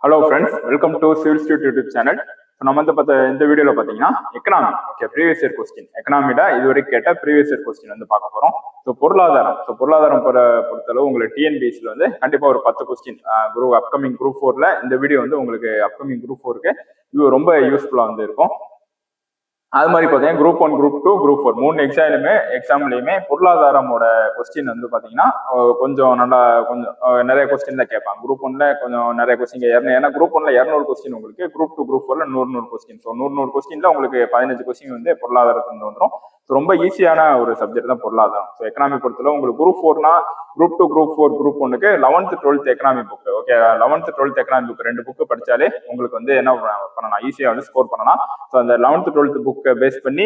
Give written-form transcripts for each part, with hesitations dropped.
Hello friends, welcome to civil street YouTube channel. நம்ம இந்த வீடியோவில் பார்த்தீங்கன்னா economy, okay, previous year question, எக்கனாமியில் இதுவரைக்கும் கேட்ட ப்ரீவியஸ் இயர் கொஸ்டின் வந்து பார்க்க போகிறோம். பொருளாதாரம் பொறுத்தளவு உங்களுக்கு டிஎன்பிஎஸ்சியில் வந்து கண்டிப்பாக ஒரு 10 கொஸ்டின் அப்கமிங் குரூப் 4ல இந்த வீடியோ வந்து உங்களுக்கு அப்கமிங் குரூப் 4க்கு இது ரொம்ப யூஸ்ஃபுல்லாக வந்து இருக்கும். அது மாதிரி பார்த்தீங்கன்னா குரூப் 1, குரூப் 2, குரூப் 4 3 எக்ஸாம்லையுமே பொருளாதாரமோட கொஸ்டின் வந்து பார்த்தீங்கன்னா கொஞ்சம் நிறைய கொஸ்டின் தான் கேட்பாங்க. குரூப் 1ல கொஞ்சம் நிறைய கொஸ்டின், ஏன்னா குரூப் 1ல 200 கொஸ்டின் உங்களுக்கு, குரூப் 2, குரூப் 4ல 100 கொஸ்டின். ஸோ 100 கொஸ்டின்ல உங்களுக்கு 15 கொஸ்டின் வந்து பொருளாதாரத்துல வந்துடும். ரொம்ப ஈஸியான ஒரு சப்ஜெக்ட் தான் பொருளாதாரம். ஸோ எக்கனாமி பொறுத்தவரை உங்களுக்கு குரூப் 4னா குரூப் 2, குரூப் 4, குரூப் 1க்கு 11th 12th economy book, okay, 11th 12th economy book 2 book படிச்சாலே உங்களுக்கு வந்து என்ன பண்ணலாம், ஈஸியா வந்து ஸ்கோர் பண்ணலாம். ஸோ அந்த 11th 12th புக்கை பேஸ் பண்ணி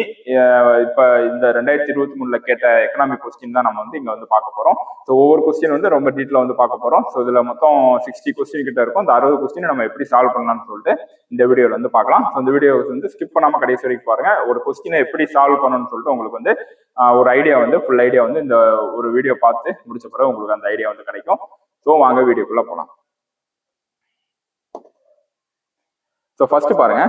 இப்ப இந்த 2023ல கேட்ட எக்கனாமிக் கொஸ்டின் தான் நம்ம வந்து இங்க வந்து பார்க்க போறோம். ஸோ ஒவ்வொரு கொஸ்டின் வந்து ரொம்ப டீட்டெயிலா வந்து பார்க்க போறோம். ஸோ இதுல மொத்தம் 60 கொஸ்டின் கிட்ட இருக்கும். அந்த 60 கொஸ்டின் நம்ம எப்படி சால்வ் பண்ணலாம்னு சொல்லிட்டு இந்த வீடியோல வந்து பார்க்கலாம். ஸோ இந்த வீடியோ வந்து ஸ்கிப் பண்ணாம கடைசி வரைக்கும் பாருங்க. ஒரு கொஸ்டினை எப்படி சால்வ் பண்ணணும்னு சொல்லிட்டு உங்களுக்கு வந்து ஒரு ஐடியா வந்து ஃபுல் ஐடியா வந்து இந்த ஒரு வீடியோ பார்த்து முடிச்ச பிறகு உங்களுக்கு அந்த ஐடியா வந்து கிடைக்கும். ஸோ வாங்க வீடியோக்குள்ள போகலாம். ஸோ ஃபர்ஸ்ட் பாருங்க,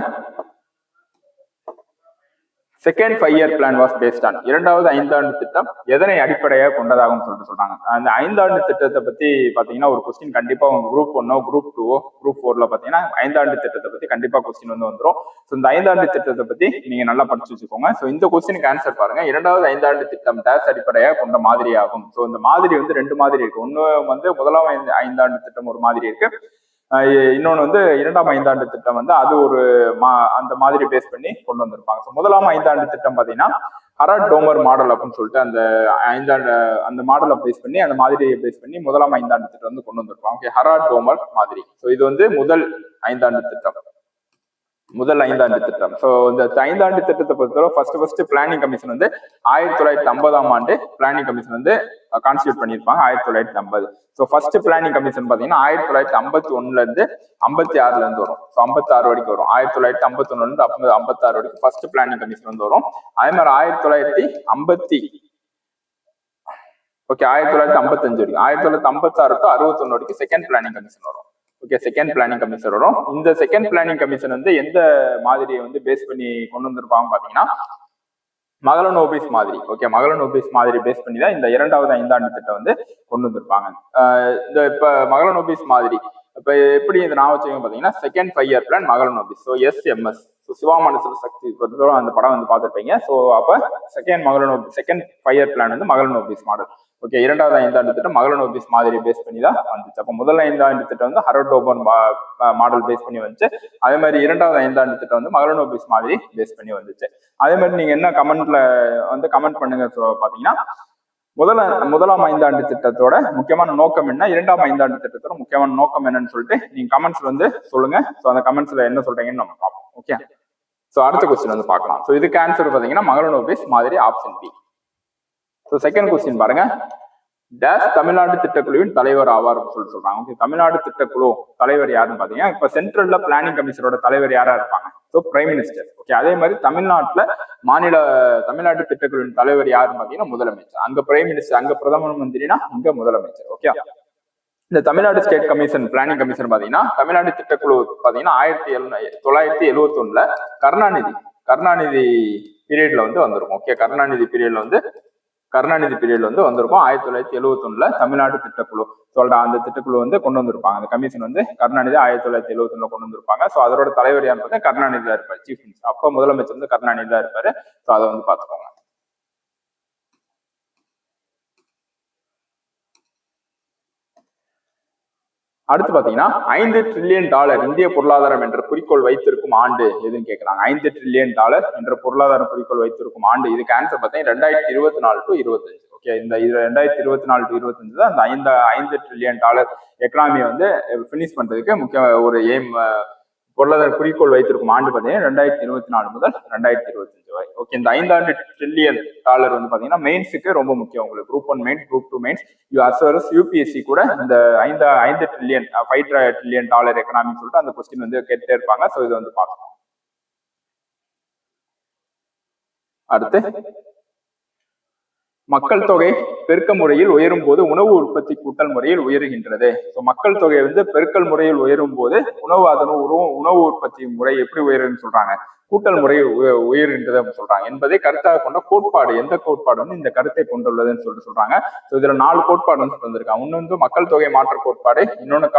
second 5-year plan was based on, இரண்டாவது ஐந்தாண்டு திட்டம் எதனை அடிப்படையாக கொண்டதாகும் சொல்லிட்டு சொல்றாங்க. அந்த ஐந்தாண்டு திட்டத்தை பத்தி பாத்தீங்கன்னா ஒரு கொஸ்டின் கண்டிப்பா உங்க குரூப் 1, குரூப் 2, குரூப் 4ல பாத்தீங்கன்னா ஐந்தாண்டு திட்டத்தை பத்தி கண்டிப்பா கொஸ்டின் வந்து வந்துடும். ஸோ இந்த ஐந்தாண்டு திட்டத்தை பத்தி நீங்க நல்லா படிச்சு வச்சுக்கோங்க. ஸோ இந்த கொஸ்டினுக்கு ஆன்சர் பாருங்க, இரண்டாவது ஐந்தாண்டு திட்டம் டேஸ் அடிப்படையாக கொண்ட மாதிரி ஆகும். ஸோ இந்த மாதிரி வந்து 2 மாதிரி இருக்கு. ஒன்னு வந்து முதலாம் ஐந்தாண்டு திட்டம் ஒரு மாதிரி இருக்கு, இன்னொன்று வந்து இரண்டாம் ஐந்தாண்டு திட்டம் வந்து அது ஒரு அந்த மாதிரி பேஸ் பண்ணி கொண்டு வந்திருப்பாங்க. ஸோ முதலாம் ஐந்தாண்டு திட்டம் பார்த்தீங்கன்னா ஹராட் டோமர் மாடல் அப்படின்னு சொல்லிட்டு அந்த மாடலை பேஸ் பண்ணி, அந்த மாதிரியை பேஸ் பண்ணி முதலாம் ஐந்தாண்டு திட்டம் வந்து கொண்டு வந்திருப்பாங்க. ஓகே, ஹராட் டோமர் மாதிரி. ஸோ இது வந்து முதல் ஐந்தாண்டு திட்டம். ஸோ இந்த ஐந்தாண்டு திட்டத்தை பொறுத்தவரை ஃபர்ஸ்ட் பிளானிங் கமிஷன் வந்து 1950ஆம் ஆண்டு பிளானிங் கமிஷன் வந்து கான்ஸ்டியூட் பண்ணியிருப்பாங்க, 1950. ஸோ ஃபர்ஸ்ட் பிளானிங் கமிஷன் பார்த்தீங்கன்னா 1951ல இருந்து 56ல இருந்து வரும். ஸோ 56 வரைக்கும் வரும். 1951ல இருந்து 56 வரைக்கும் ஃபர்ஸ்ட் பிளானிங் கமிஷன் வந்து வரும். அதே மாதிரி 1955 வரைக்கும், 1956 to 61 வரைக்கும் செகண்ட் பிளானிங் கமிஷன் வரும். ஓகே, செகண்ட் பிளானிங் கமிஷன் வரும். இந்த செகண்ட் பிளானிங் கமிஷன் வந்து எந்த மாதிரியை வந்து பேஸ் பண்ணி கொண்டு வந்திருப்பாங்க பாத்தீங்கன்னா மகளனோபிஸ் மாதிரி. ஓகே, மகளனோபிஸ் மாதிரி பேஸ் பண்ணி தான் இந்த இரண்டாவது ஐந்தாண்டு திட்டம் வந்து கொண்டு வந்திருப்பாங்க. இந்த இப்ப மகளனோபிஸ் மாதிரி இப்ப எப்படி இந்த நான் வச்சுக்கோங்க பாத்தீங்கன்னா second 5-year plan Mahalanobis. So SMS, Siva Manasula Sakthi அந்த படம் வந்து பார்த்துருப்பீங்க. ஸோ அப்ப செகண்ட் 5-year பிளான் வந்து மகளனோபிஸ் மாடல். ஓகே, இரண்டாவது ஐந்தாண்டு திட்டம் மகளனோபிஸ் மாதிரி பேஸ் பண்ணி தான் வந்துச்சு. அப்போ முதல் ஐந்தாண்டு திட்டம் வந்து ஹராட் டோமர் மாடல் பேஸ் பண்ணி வந்துச்சு. அதே மாதிரி இரண்டாவது ஐந்தாண்டு திட்டம் வந்து மகளனோபிஸ் மாதிரி பேஸ் பண்ணி வந்துச்சு. அதே மாதிரி நீங்க என்ன கமெண்ட்ல வந்து கமெண்ட் பண்ணுங்க. பாத்தீங்கன்னா முதலாம் ஐந்தாண்டு திட்டத்தோட முக்கியமான நோக்கம் என்ன, இரண்டாம் ஐந்தாண்டு திட்டத்தோட முக்கியமான நோக்கம் என்னன்னு சொல்லிட்டு நீங்க கமெண்ட்ஸ்ல வந்து சொல்லுங்க. ஸோ அந்த கமெண்ட்ஸ்ல என்ன சொல்றீங்கன்னு நம்ம பார்ப்போம். ஓகே, ஸோ அடுத்த கொஸ்டின் வந்து பார்க்கலாம். ஸோ இதுக்கு ஆன்சர் பாத்தீங்கன்னா மகளனோபிஸ் மாதிரி, option B. So second question பாருங்க, டேஸ் தமிழ்நாடு திட்டக்குழுவின் தலைவர் ஆவார் சொல்லிட்டு சொல்றாங்க. ஓகே, தமிழ்நாடு திட்டக்குழு தலைவர் யாருன்னு பாத்தீங்கன்னா இப்ப சென்ட்ரல்ல பிளானிங் கமிஷனோட தலைவர் யாரா இருப்பாங்க, ஸோ பிரைம் மினிஸ்டர். ஓகே, அதே மாதிரி தமிழ்நாட்டு திட்டக்குழுவின் தலைவர் யாருன்னு பாத்தீங்கன்னா முதலமைச்சர். அங்க பிரைம் மினிஸ்டர், அங்க பிரதம மந்திரினா இங்க முதலமைச்சர். ஓகே, இந்த Tamil Nadu state commission planning commission பாத்தீங்கன்னா தமிழ்நாடு திட்டக்குழு பாத்தீங்கன்னா 1971ல கருணாநிதி பீரியட்ல வந்து வந்திருக்கும். ஓகே, கருணாநிதி பீரியட்ல வந்து வந்திருக்கும். 1971ல தமிழ்நாடு திட்டக்குழு அந்த திட்டக்குழு வந்து கொண்டு வந்திருப்பாங்க. அந்த கமிஷன் வந்து கருணாநிதி 1971ல கொண்டு வந்திருப்பாங்க. ஸோ அதோட தலைவர் யாருன்னு பார்த்தா கருணாநிதி தான் இருப்பாரு, சீஃப் மினிஸ்டர். அப்போ முதலமைச்சர் வந்து கருணாநிதி தான் இருப்பாரு. ஸோ அதை வந்து பார்த்துக்கோங்க. அடுத்து பாத்தீங்கன்னா $5 trillion இந்திய பொருளாதாரம் என்ற குறிக்கோள் வைத்திருக்கும் ஆண்டு எதுன்னு கேட்கிறாங்க. $5 trillion என்ற பொருளாதார குறிக்கோள் வைத்திருக்கும் ஆண்டு, இதுக்கு ஆன்சர் பார்த்தீங்கன்னா 2024 to 25. ஓகே, இந்த 2024 to 25 தான் அந்த $5 trillion எக்கனாமியை வந்து பினிஷ் பண்றதுக்கு முக்கிய ஒரு எய்ம், பொருளாதார குறிக்கோள் வைத்திருக்கும் ஆண்டு பார்த்தீங்கன்னா 2024 முதல் 2025 வரை. ஓகே, இந்த $5 trillion வந்து பாத்தீங்கன்னா மெயின்ஸுக்கு ரொம்ப முக்கியம். உங்களுக்கு குரூப் 1 மெயின்ஸ், குரூப் 2 மெயின்ஸ், அஸ்வரஸ் யூபிஎஸ்சி கூட இந்த $5 trillion $5 trillion எக்கனாமி சொல்லிட்டு அந்த கொஸ்டின் வந்து கேட்டே இருப்பாங்க. ஸோ இது வந்து பார்க்கணும். அடுத்து மக்கள் தொகை பெருக்க முறையில் உயரும் போது உணவு உற்பத்தி கூட்டல் முறையில் உயர்கின்றது. ஸோ மக்கள் தொகை வந்து பெருக்கல் முறையில் உயரும் போது உணவு உற்பத்தி முறை எப்படி உயருன்னு சொல்றாங்க, கூட்டல் முறை உயர்கின்றது அப்படின்னு சொல்றாங்க என்பதை கருத்தாக கொண்ட கோட்பாடு. எந்த கோட்பாடு வந்து இந்த கருத்தை கொண்டுள்ளதுன்னு சொல்றாங்க. ஸோ இதுல 4 கோட்பாடு வந்து வந்திருக்காங்க. ஒன்னு வந்து மக்கள் தொகை மாற்ற கோட்பாடு, இன்னொன்னு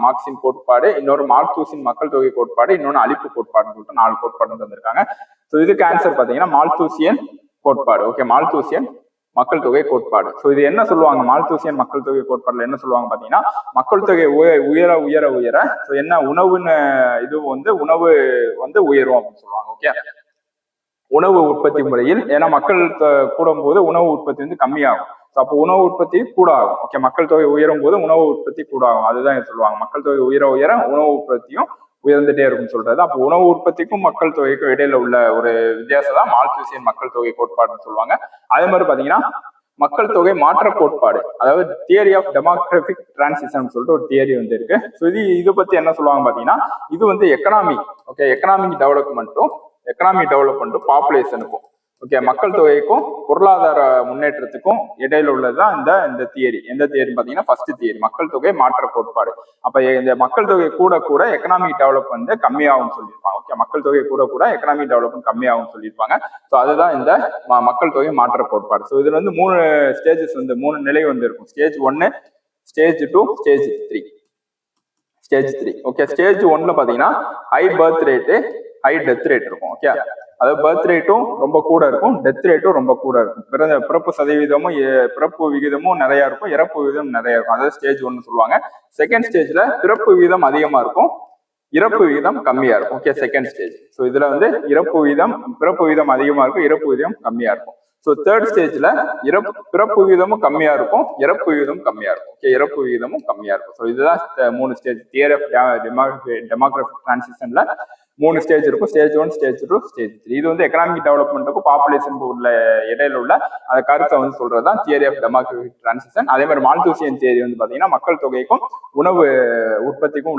மார்க்சின் கோட்பாடு, இன்னொரு மால்தூசின் மக்கள் தொகை கோட்பாடு, இன்னொன்னு அழிப்பு கோட்பாடுன்னு சொல்லிட்டு 4 கோட்பாடு வந்திருக்காங்க. ஸோ இதுக்கு ஆன்சர் பாத்தீங்கன்னா மால்தூசியன் கோட்பாடு. ஓகே, மால்தூசியன் மக்கள் தொகை கோட்பாடு. ஸோ இது என்ன சொல்லுவாங்க, மால்தூசியன் மக்கள் தொகை கோட்பாடுல என்ன சொல்லுவாங்க பாத்தீங்கன்னா, மக்கள் தொகை உயர உயர உயர ஸோ என்ன உணவுன்னு இது வந்து உணவு வந்து உயரும் அப்படின்னு சொல்லுவாங்க. ஓகே, உணவு உற்பத்தி முறையில், ஏன்னா மக்கள் கூடும் போது உணவு உற்பத்தி வந்து கம்மியாகும். அப்போ உணவு உற்பத்தி கூட ஆகும். ஓகே, மக்கள் தொகை உயரும் போது உணவு உற்பத்தி கூட ஆகும். அதுதான் சொல்லுவாங்க, மக்கள் தொகை உயர உயர உணவு உற்பத்தியும் உயர்ந்துட்டே இருக்கும்னு சொல்றது. அப்போ உணவு உற்பத்திக்கும் மக்கள் தொகைக்கும் இடையில உள்ள ஒரு வித்தியாசம் தான் மால்தூசியன் மக்கள் தொகை கோட்பாடுன்னு சொல்லுவாங்க. அதே மாதிரி பாத்தீங்கன்னா மக்கள் தொகை மாற்ற கோட்பாடு, அதாவது தியரி ஆஃப் டெமோகிராபிக் டிரான்சிஷன் சொல்லிட்டு ஒரு தியரி வந்து இருக்கு. ஸோ இது பத்தி என்ன சொல்லுவாங்க பாத்தீங்கன்னா, இது வந்து எக்கனாமிக் டெவலப்மெண்ட்டும் பாப்புலேஷனுக்கும், ஓகே, மக்கள் தொகைக்கும் பொருளாதார முன்னேற்றத்துக்கும் இடையில உள்ளதுதான் இந்த தியரி. எந்த தியரி பாத்தீங்கன்னா ஃபர்ஸ்ட் தியரி, மக்கள் தொகை மாற்ற கோட்பாடு. அப்ப இந்த மக்கள் தொகை கூட கூட எக்கனாமிக் டெவலப்மெண்ட் கம்மியாகும் சொல்லியிருப்பாங்க. ஓகே, மக்கள் தொகை கூட கூட எக்கனாமிக் டெவலப்மெண்ட் கம்மியாகும் சொல்லியிருப்பாங்க. ஸோ அதுதான் இந்த மக்கள் தொகை மாற்ற கோட்பாடு. ஸோ இதுல வந்து 3 ஸ்டேஜஸ் வந்து 3 நிலை வந்து இருக்கும். Stage 1, stage 2, stage 3. Okay, stage 1ல பாத்தீங்கன்னா high birth rate, high death rate இருக்கும். ஓகே, அதாவது பர்த் ரேட்டும் ரொம்ப கூட இருக்கும், டெத் ரேட்டும் ரொம்ப கூட இருக்கும். பிறப்பு விகிதமும் நிறைய இருக்கும், இறப்பு விகிதம் நிறைய இருக்கும். அதாவது ஸ்டேஜ் 1 சொல்லுவாங்க. செகண்ட் ஸ்டேஜ்ல பிறப்பு விகிதம் அதிகமா இருக்கும், இறப்பு விகிதம் கம்மியா இருக்கும். Okay, second stage. ஸோ இதுல வந்து பிறப்பு விகிதம் அதிகமா இருக்கும், இறப்பு விகிதம் கம்மியா இருக்கும். ஸோ தேர்ட் ஸ்டேஜ்ல பிறப்பு விகிதமும் கம்மியா இருக்கும், இறப்பு விகிதம் கம்மியா இருக்கும். ஓகே, இறப்பு விகிதமும் கம்மியா இருக்கும். ஸோ இதுதான் 3 ஸ்டேஜ் தியரி ஆஃப் டெமோகிராபிக் டிரான்சிஷன்ல 3 ஸ்டேஜ் இருக்கும். Stage 1, stage 2, stage 3. இது வந்து எக்கனாமிக் டெவலப்மெண்ட்டுக்கும் பாப்புலேஷனுக்கு உள்ள இடையில உள்ள அந்த கருத்தை வந்து சொல்றதுதான் தியரி ஆஃப் டெமோகிராபிக் டிரான்சிஷன். அதே மாதிரி மால்தூசியன் தியரி வந்து பாத்தீங்கன்னா மக்கள் தொகைக்கும் உணவு உற்பத்திக்கும்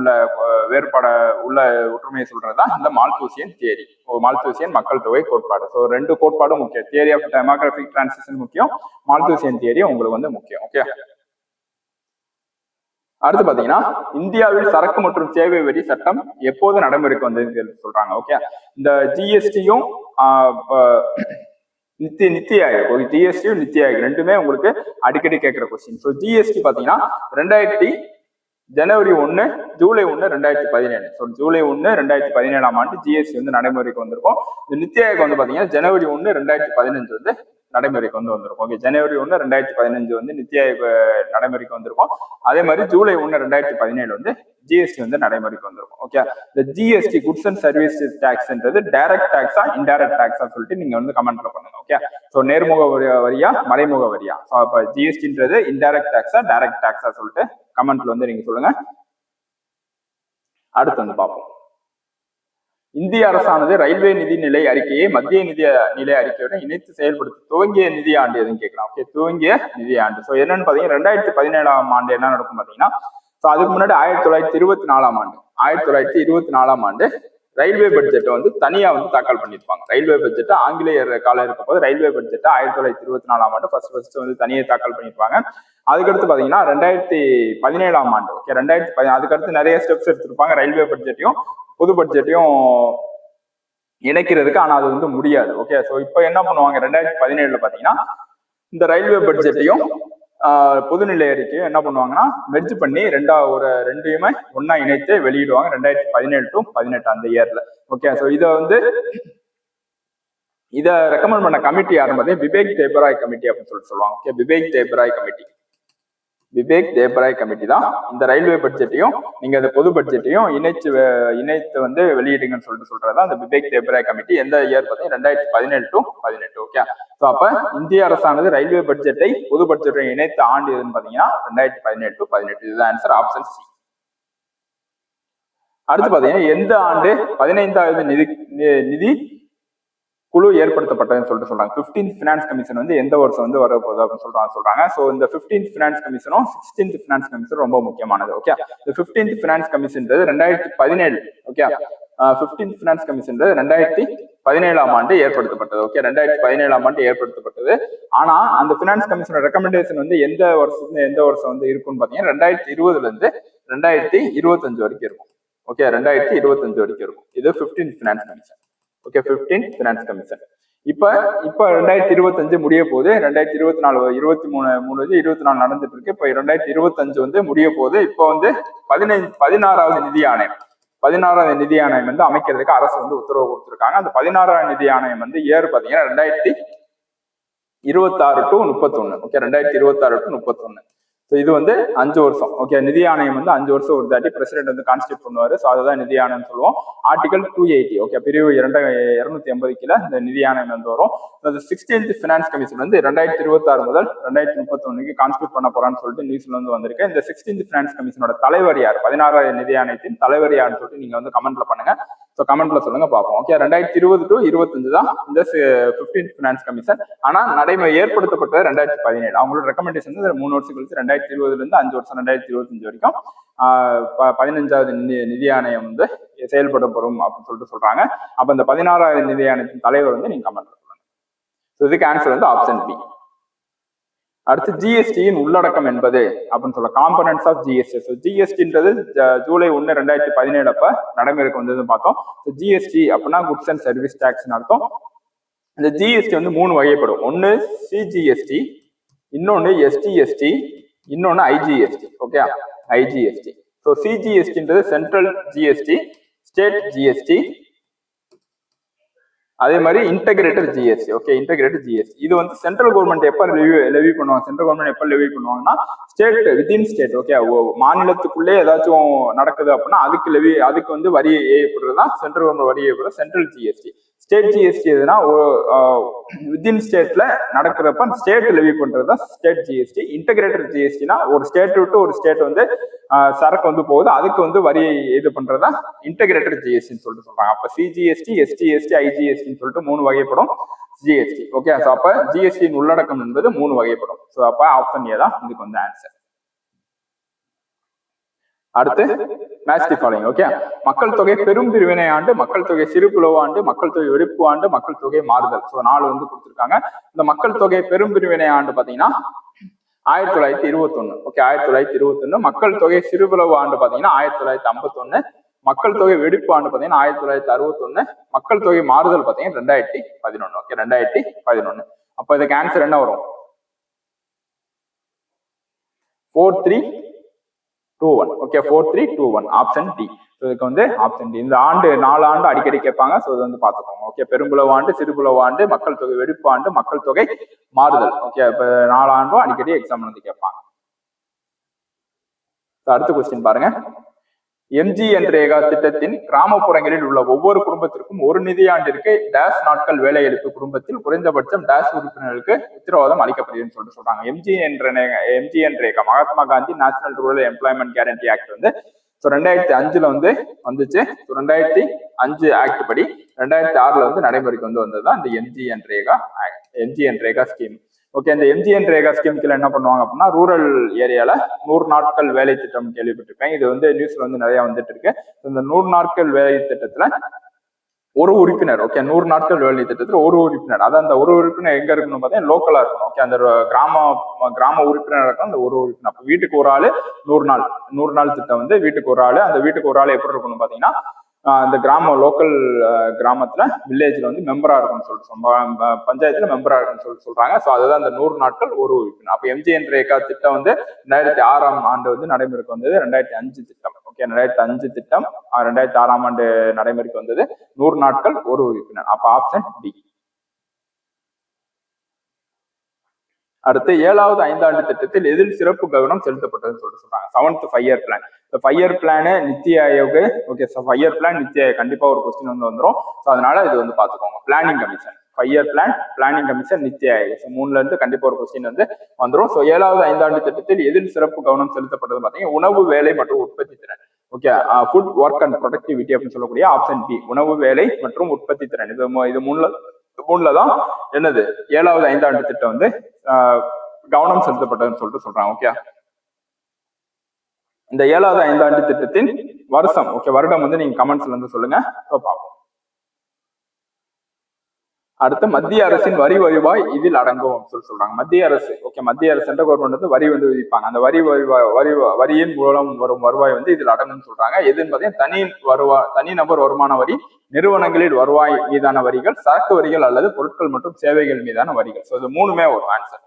உள்ள ஒற்றுமையை சொல்றதுதான் இந்த மால்தூசியன் தியரி, மால்தூசியன் மக்கள் தொகை கோட்பாடு. ஸோ 2 கோட்பாடும் முக்கியம். தியரி ஆஃப் டெமோகிராபிக் டிரான்சிஷன் முக்கியம், மால்தூசியன் தியரி உங்களுக்கு வந்து முக்கியம். ஓகே, அடுத்து பாத்தீங்கன்னா இந்தியாவில் சரக்கு மற்றும் சேவை வரி சட்டம் எப்போது நடைமுறைக்கு வந்தது சொல்றாங்க. ஓகே, இந்த ஜிஎஸ்டியும் நித்தி ஆயோக், ஜிஎஸ்டியும் நித்தி ஆயோக் ரெண்டுமே உங்களுக்கு அடிக்கடி கேட்கிற கொஸ்டின். ஸோ ஜிஎஸ்டி பாத்தீங்கன்னா ஜனவரி 1, ஜூலை 1, 2017. ஸோ ஜூலை 1, 2017ஆம் ஆண்டு ஜிஎஸ்டி வந்து நடைமுறைக்கு வந்திருக்கும். இந்த நித்தி ஆயோக் வந்து பாத்தீங்கன்னா ஜனவரி 1, 2015 வந்து நடைமுறைக்கு வந்து வந்திருக்கும். ஓகே, ஜனவரி 1, 2015 வந்து நித்தி ஆயோக் நடைமுறைக்கு வந்திருக்கும். அதே மாதிரி ஜூலை 1, 2017 வந்து ஜிஎஸ்டி வந்து நடைமுறைக்கு வந்திருக்கும். ஓகே, இந்த ஜிஎஸ்டி குட்ஸ் அண்ட் சர்வீஸ் டாக்ஸ்ன்றது டைரக்ட் டாக்ஸா இன்டைரக்ட் டாக்ஸா சொல்லிட்டு நீங்க வந்து கமெண்ட்ல பண்ணுங்க. ஓகே, ஸோ நேர்முக வரியா மறைமுக வரியா? ஸோ அப்ப ஜிஎஸ்டின்றது இன்டைரக்ட் டாக்ஸா டைரக்ட் டாக்ஸா சொல்லிட்டு கமெண்ட்ல வந்து நீங்க சொல்லுங்க. அடுத்து வந்து பார்ப்போம். இந்திய அரசானது ரயில்வே நிதி நிலை அறிக்கையை மத்திய நிலை அறிக்கையுடன் இணைத்து செயல்படுத்த துவங்கிய நிதி ஆண்டு எதுன்னு கேட்கலாம். ஓகே, துவங்கிய நிதி ஆண்டு. ஸோ என்னன்னு பாத்தீங்கன்னா 2017ஆம் ஆண்டு என்ன நடக்கும் பாத்தீங்கன்னா, ஸோ அதுக்கு முன்னாடி 1924ஆம் ஆண்டு ரயில்வே பட்ஜெட்டை வந்து தனியா வந்து தாக்கல் பண்ணியிருப்பாங்க. ரயில்வே பட்ஜெட்டை ஆங்கிலேயர் காலம் இருக்க போது ரயில்வே பட்ஜெட்டை 1924ஆம் ஆண்டு ஃபர்ஸ்ட் வந்து தனியே தாக்கல் பண்ணியிருப்பாங்க. அதுக்கடுத்து பாத்தீங்கன்னா 2017ஆம் ஆண்டு, ஓகே, அதுக்கடுத்து நிறைய ஸ்டெப்ஸ் எடுத்திருப்பாங்க ரயில்வே பட்ஜெட்டையும் பொது பட்ஜெட்டையும் இணைக்கிறதுக்கு. ஆனா அது வந்து முடியாது. ஓகே, ஸோ இப்போ என்ன பண்ணுவாங்க, 2017ல பாத்தீங்கன்னா இந்த ரயில்வே பட்ஜெட்டையும் பொதுநிலை அறிக்கையும் என்ன பண்ணுவாங்கன்னா மெர்ஜ் பண்ணி ரெண்டையுமே ஒன்னா இணைத்து வெளியிடுவாங்க 2017 to 2018 அந்த இயர்ல. ஓகே, ஸோ இதை ரெக்கமெண்ட் பண்ண கமிட்டி யாரும் பார்த்தீங்கன்னா விவேக் தேபராய் கமிட்டி அப்படின்னு சொல்லுவாங்க. ஓகே, விவேக் தேபராய் கமிட்டி தான் இந்த ரயில்வே பட்ஜெட்டையும் நீங்க அந்த பொது பட்ஜெட்டையும் இணைத்து வந்து வெளியிடுங்கன்னு சொல்றதா அந்த விவேக் தேபராய் கமிட்டி. எந்த இயர் பார்த்தீங்கன்னா 2017 to 2018. ஓகே, ஸோ அப்ப இந்திய அரசானது ரயில்வே பட்ஜெட்டை பொது பட்ஜெட்டை இணைத்த ஆண்டு எதுன்னு பாத்தீங்கன்னா 2017 to 2018. இதுதான் ஆன்சர், ஆப்ஷன் சி. அடுத்து பாத்தீங்கன்னா எந்த ஆண்டு 15வது நிதி குழு ஏற்படுத்தப்பட்டதுன்னு சொல்றாங்க. 15th ஃபினான்ஸ் கமிஷன் வந்து எந்த வருஷம் வந்து வரப்போகுது அப்படின்னு சொல்றாங்க. ஸோ இந்த 15th ஃபினான்ஸ் கமிஷனும் 16th ஃபினான்ஸ் கமிஷனும் ரொம்ப முக்கியமானது. ஓகே, இந்த 15th ஃபினான்ஸ் கமிஷன்றது 2017. ஓகே, 15th ஃபினான்ஸ் கமிஷன்றது 17ஆம் ஆண்டு ஏற்படுத்தப்பட்டது. ஓகே, 2017ஆம் ஆண்டு ஏற்படுத்தப்பட்டது. ஆனா அந்த பினான்ஸ் கமிஷனோட ரெக்கமெண்டேஷன் வந்து எந்த வருஷம் வந்து இருக்கும்னு பாத்தீங்கன்னா 2020ல இருந்து 2025 வரைக்கும் இருக்கும். ஓகே, 2025 வரைக்கும் இருக்கும். இது 15th finance commission. Okay, 15th finance commission. இப்ப 2025 முடிய போது, 2024 24 நடந்துட்டு இருக்கு. இப்ப 2025 வந்து முடிய போது. இப்ப வந்து 16வது நிதி ஆணையம் 16வது நிதி ஆணையம் வந்து அமைக்கிறதுக்கு அரசு வந்து உத்தரவு கொடுத்திருக்காங்க. அந்த 16வது நிதி ஆணையம் வந்து இயர் பாத்தீங்கன்னா 2026 to 31. Okay, 2026 to 31. ஸோ இது வந்து 5 வருஷம். ஓகே, நிதி ஆணையம் வந்து 5 வருஷம் ஒரு தாட்டி பிரசிடென்ட் வந்து கான்ஸ்டியூட் பண்ணுவாரு. ஸோ அதுதான் நிதி ஆணையம் சொல்லுவோம். ஆர்டிகல் 280. ஓகே, பிரிவு 280 கீழே இந்த நிதி ஆணையம் வந்து வரும். அந்த 16th பினான்ஸ் கமிஷன் வந்து 2026 முதல் 2031 கான்ஸ்டியூட் பண்ண போறான்னு சொல்லிட்டு நியூஸ்ல வந்து வந்திருக்கு. இந்த 16th பினான்ஸ் கமிஷனோட தலைவர் யார், 16வது நிதி ஆணையத்தின் தலைவர் யாருன்னு சொல்லிட்டு நீங்க வந்து கமெண்ட்ல பண்ணுங்க. ஸோ கமெண்ட்ல சொல்லுங்க பார்ப்போம். ஓகே, 2020 to 25 தான் இந்த 15th பினான்ஸ் கமிஷன். ஆனா நடைமுறை ஏற்படுத்தப்பட்டது 2017. அவங்களோட ரெக்கமெண்டேஷன் வந்து 3 வருஷம் கழிச்சு 2020ல இருந்து 5 வருஷம் 2025 வரைக்கும் 15வது நிதி ஆணையம் வந்து செயல்படப்படும் அப்படின்னு சொல்லிட்டு சொல்றாங்க. அப்ப இந்த 16வது நிதி ஆணையத்தின் தலைவர் வந்து நீங்க கமெண்ட்ல சொல்லுங்க. ஸோ இதுக்கு ஆன்சர் வந்து ஆப்ஷன் பி. அடுத்து ஜிஎஸ்டியின் உள்ளடக்கம் என்பது அப்படின்னு சொல்ல காம்பனன்ட்ஸ் ஆஃப் ஜிஎஸ்டி. ஸோ ஜிஎஸ்டின்றது ஜூலை 1, 2017 அப்ப நடைமுறைக்கு வந்ததுன்னு பார்த்தோம். ஜிஎஸ்டி அப்படின்னா குட்ஸ் அண்ட் சர்வீஸ் டேக்ஸ்னு அர்த்தம். இந்த ஜிஎஸ்டி வந்து 3 வகைப்படும். ஒன்னு சிஜிஎஸ்டி, இன்னொன்னு எஸ்டிஎஸ்டி, இன்னொன்னு ஐஜிஎஸ்டி. Okay, IGST. ஸோ சிஜிஎஸ்டின்றது சென்ட்ரல் ஜிஎஸ்டி, ஸ்டேட் ஜிஎஸ்டி, அதே மாதிரி integrated GST. Okay, integrated GST இது வந்து சென்ட்ரல் கவர்மெண்ட் எப்ப லெவி பண்ணுவாங்க, சென்ட்ரல் கவர்மெண்ட் எப்ப லெவி பண்ணுவாங்கன்னா ஸ்டேட் வித்தின் ஸ்டேட். ஓகே, மாநிலத்துக்குள்ளே ஏதாச்சும் நடக்குது அப்படின்னா அதுக்கு வந்து வரி ஏற்படுறதுதான் சென்ட்ரல் கவர்மெண்ட் வரி ஏற்படுறது சென்ட்ரல் ஜிஎஸ்டி. ஸ்டேட் ஜிஎஸ்டி எதுனா வித்தின் ஸ்டேட்ல நடக்கிறப்ப ஸ்டேட் லெவி பண்றதுதான் ஸ்டேட் ஜிஎஸ்டி. இன்டகிரேட்டட் ஜிஎஸ்டினா ஒரு ஸ்டேட் விட்டு ஒரு ஸ்டேட் வந்து சரக்கு வந்து போகுது, அதுக்கு வந்து வரி இது பண்றதா இன்டகிரேட்டட் ஜிஎஸ்டின்னு சொல்லிட்டு சொல்றாங்க. அப்ப சிஜிஎஸ்டி, எஸ்டிஎஸ்டி, ஐஜிஎஸ்டின்னு சொல்லிட்டு 3 வகைப்படும் ஜிஎஸ்டி. ஓகே, ஸோ அப்ப ஜிஎஸ்டியின் உள்ளடக்கம் என்பது 3 வகைப்படும். ஸோ அப்ப ஆப்ஷன் ஏ தான் இதுக்கு வந்து ஆன்சர். அடுத்து மேட்ச் தி ஃபாலோயிங். ஓகே, மக்கள் தொகை பெரும் பிரிவினை ஆண்டு, மக்கள் தொகை சிறுபிளவு ஆண்டு, மக்கள் தொகை வெடிப்பு ஆண்டு, மக்கள் தொகை மாறுதல். ஸோ 4 வந்து கொடுத்துருக்காங்க. இந்த மக்கள் தொகை பெரும் பிரிவினை ஆண்டு பாத்தீங்கன்னா 1921. ஓகே, 1921. மக்கள் தொகை சிறுபிளவு ஆண்டு பாத்தீங்கன்னா 1951. மக்கள் தொகை வெடிப்பு ஆண்டு பாத்தீங்கன்னா 1961. மக்கள் தொகை மாறுதல் பாத்தீங்கன்னா 2011. ஓகே, 2011. அப்ப இதுக்கு ஆன்சர் என்ன வரும்? 4321. Okay, 4321 option D. இதுக்கு வந்து ஆப்ஷன் டி. இந்த ஆண்டு 4 ஆண்டு அடிக்கடி கேட்பாங்க. ஸோ இது வந்து பாத்துக்கோங்க. ஓகே, பெரும்புலவு ஆண்டு, சிறுபுலவு ஆண்டு, மக்கள் தொகை வெடிப்பு ஆண்டு, மக்கள் தொகை மாறுதல். ஓகே, இப்ப 4 ஆண்டும் அடிக்கடி எக்ஸாம் வந்து கேட்பாங்க. அடுத்த கொஸ்டின் பாருங்க. MGNREGA திட்டத்தின் கிராமப்புறங்களில் உள்ள ஒவ்வொரு குடும்பத்திற்கும் ஒரு நிதியாண்டிற்கு டேஷ் நாட்கள் வேலையளிப்பு குடும்பத்தில் குறைந்தபட்சம் டேஷ் உறுப்பினர்களுக்கு உத்தரவாதம் அளிக்கப்படுதுன்னு சொல்லிட்டு சொல்றாங்க. MGNREGA Mahatma Gandhi national rural employment guarantee act வந்து 2005ல வந்து வந்துச்சு. 2005 ஆக்ட் படி 2006ல வந்து நடைமுறைக்கு வந்து வந்ததுதான் இந்த MGNREGA ஸ்கீம். ஓகே, இந்த MGNREGA ஸ்கீம் கீழே என்ன பண்ணுவாங்க அப்படின்னா ரூரல் ஏரியால 100 நாட்கள் வேலை திட்டம் கேள்விப்பட்டிருப்பேன். இது வந்து நியூஸ்ல வந்து நிறைய வந்துட்டு இருக்கு. இந்த 100 நாட்கள் வேலை திட்டத்துல ஒரு உறுப்பினர். ஓகே, 100 நாட்கள் வேலை திட்டத்துல ஒரு உறுப்பினர். அதான் அந்த ஒரு உறுப்பினர் எங்க இருக்கணும் பார்த்தீங்கன்னா லோக்கலா இருக்கணும். ஓகே, அந்த கிராம உறுப்பினர் இருக்கும் அந்த ஒரு உறுப்பினர். அப்ப வீட்டுக்கு ஒரு ஆளு 100 நாள் திட்டம் வந்து வீட்டுக்கு ஒரு ஆளு. அந்த வீட்டுக்கு ஒரு ஆளு எப்படி இருக்கணும் பாத்தீங்கன்னா இந்த லோக்கல் கிராமத்துல வில்லேஜ்ல வந்து மெம்பரா இருக்கும்னு சொல்லிட்டு பஞ்சாயத்துல மெம்பரா இருக்குன்னு சொல்லிட்டு சொல்றாங்க. ஸோ அதுதான் அந்த 100 நாட்கள் ஒரு உறுப்பினர். அப்ப MGNREGA திட்டம் வந்து 2006ஆம் ஆண்டு வந்து நடைமுறைக்கு வந்தது. 2005 திட்டம். ஓகே, 2005 திட்டம் 2006ஆம் ஆண்டு நடைமுறைக்கு வந்தது. 100 நாட்கள் ஒரு உறுப்பினர். அப்ப ஆப்ஷன் டி. அடுத்து 7வது 5ஆண்டு திட்டத்தில் எதில் சிறப்பு கவனம் செலுத்தப்பட்டதுன்னு சொல்லிட்டு சொல்றாங்க. 7th 5-year plan. 5-year plan NITI Aayog. Okay, 5-year plan NITI Aayog கண்டிப்பா ஒரு கொஸ்டின் வந்து வந்துடும். ஸோ அதனால இது வந்து பாத்துக்கோங்க. Planning commission 5-year plan, planning commission, NITI Aayog. So 3ல இருந்து கண்டிப்பா ஒரு கொஸ்டின் வந்து வந்துடும். ஸோ 7வது 5ஆண்டு திட்டத்தில் எதில் சிறப்பு கவனம் செலுத்தப்பட்டது பாத்தீங்கன்னா உணவு, வேலை மற்றும் உற்பத்தி திறன். Okay, food work and productivity அப்படின்னு சொல்லக்கூடிய ஆப்ஷன் பி, உணவு, வேலை மற்றும் உற்பத்தி திறன். இது மூணுலதான் என்னது 7வது 5ஆண்டு திட்டம் வந்து கவனம் செலுத்தப்பட்டதுன்னு சொல்லிட்டு சொல்றாங்க. ஓகே, இந்த 7வது 5ஆண்டு திட்டத்தின் வருஷம், ஓகே, வருடம் வந்து நீங்க கமெண்ட்ஸ்ல வந்து சொல்லுங்க. பார்ப்போம். அடுத்து மத்திய அரசின் வரி வருவாய் இதில் அடங்கும் சொல்றாங்க. மத்திய அரசு மத்திய அரசு சென்ட்ரல் கவர்மெண்ட் வந்து வரி வந்து விதிப்பாங்க. அந்த வரியின் மூலம் வரும் வருவாய் வந்து இதில் அடங்கும்னு சொல்றாங்க. எதுன்னு பார்த்தீங்கன்னா தனிநபர் வருமான வரி, நிறுவனங்களில் வருவாய் மீதான வரிகள், சரக்கு வரிகள் அல்லது பொருட்கள் மற்றும் சேவைகள் மீதான வரிகள். ஸோ இது மூணுமே ஒரு ஆன்சர்.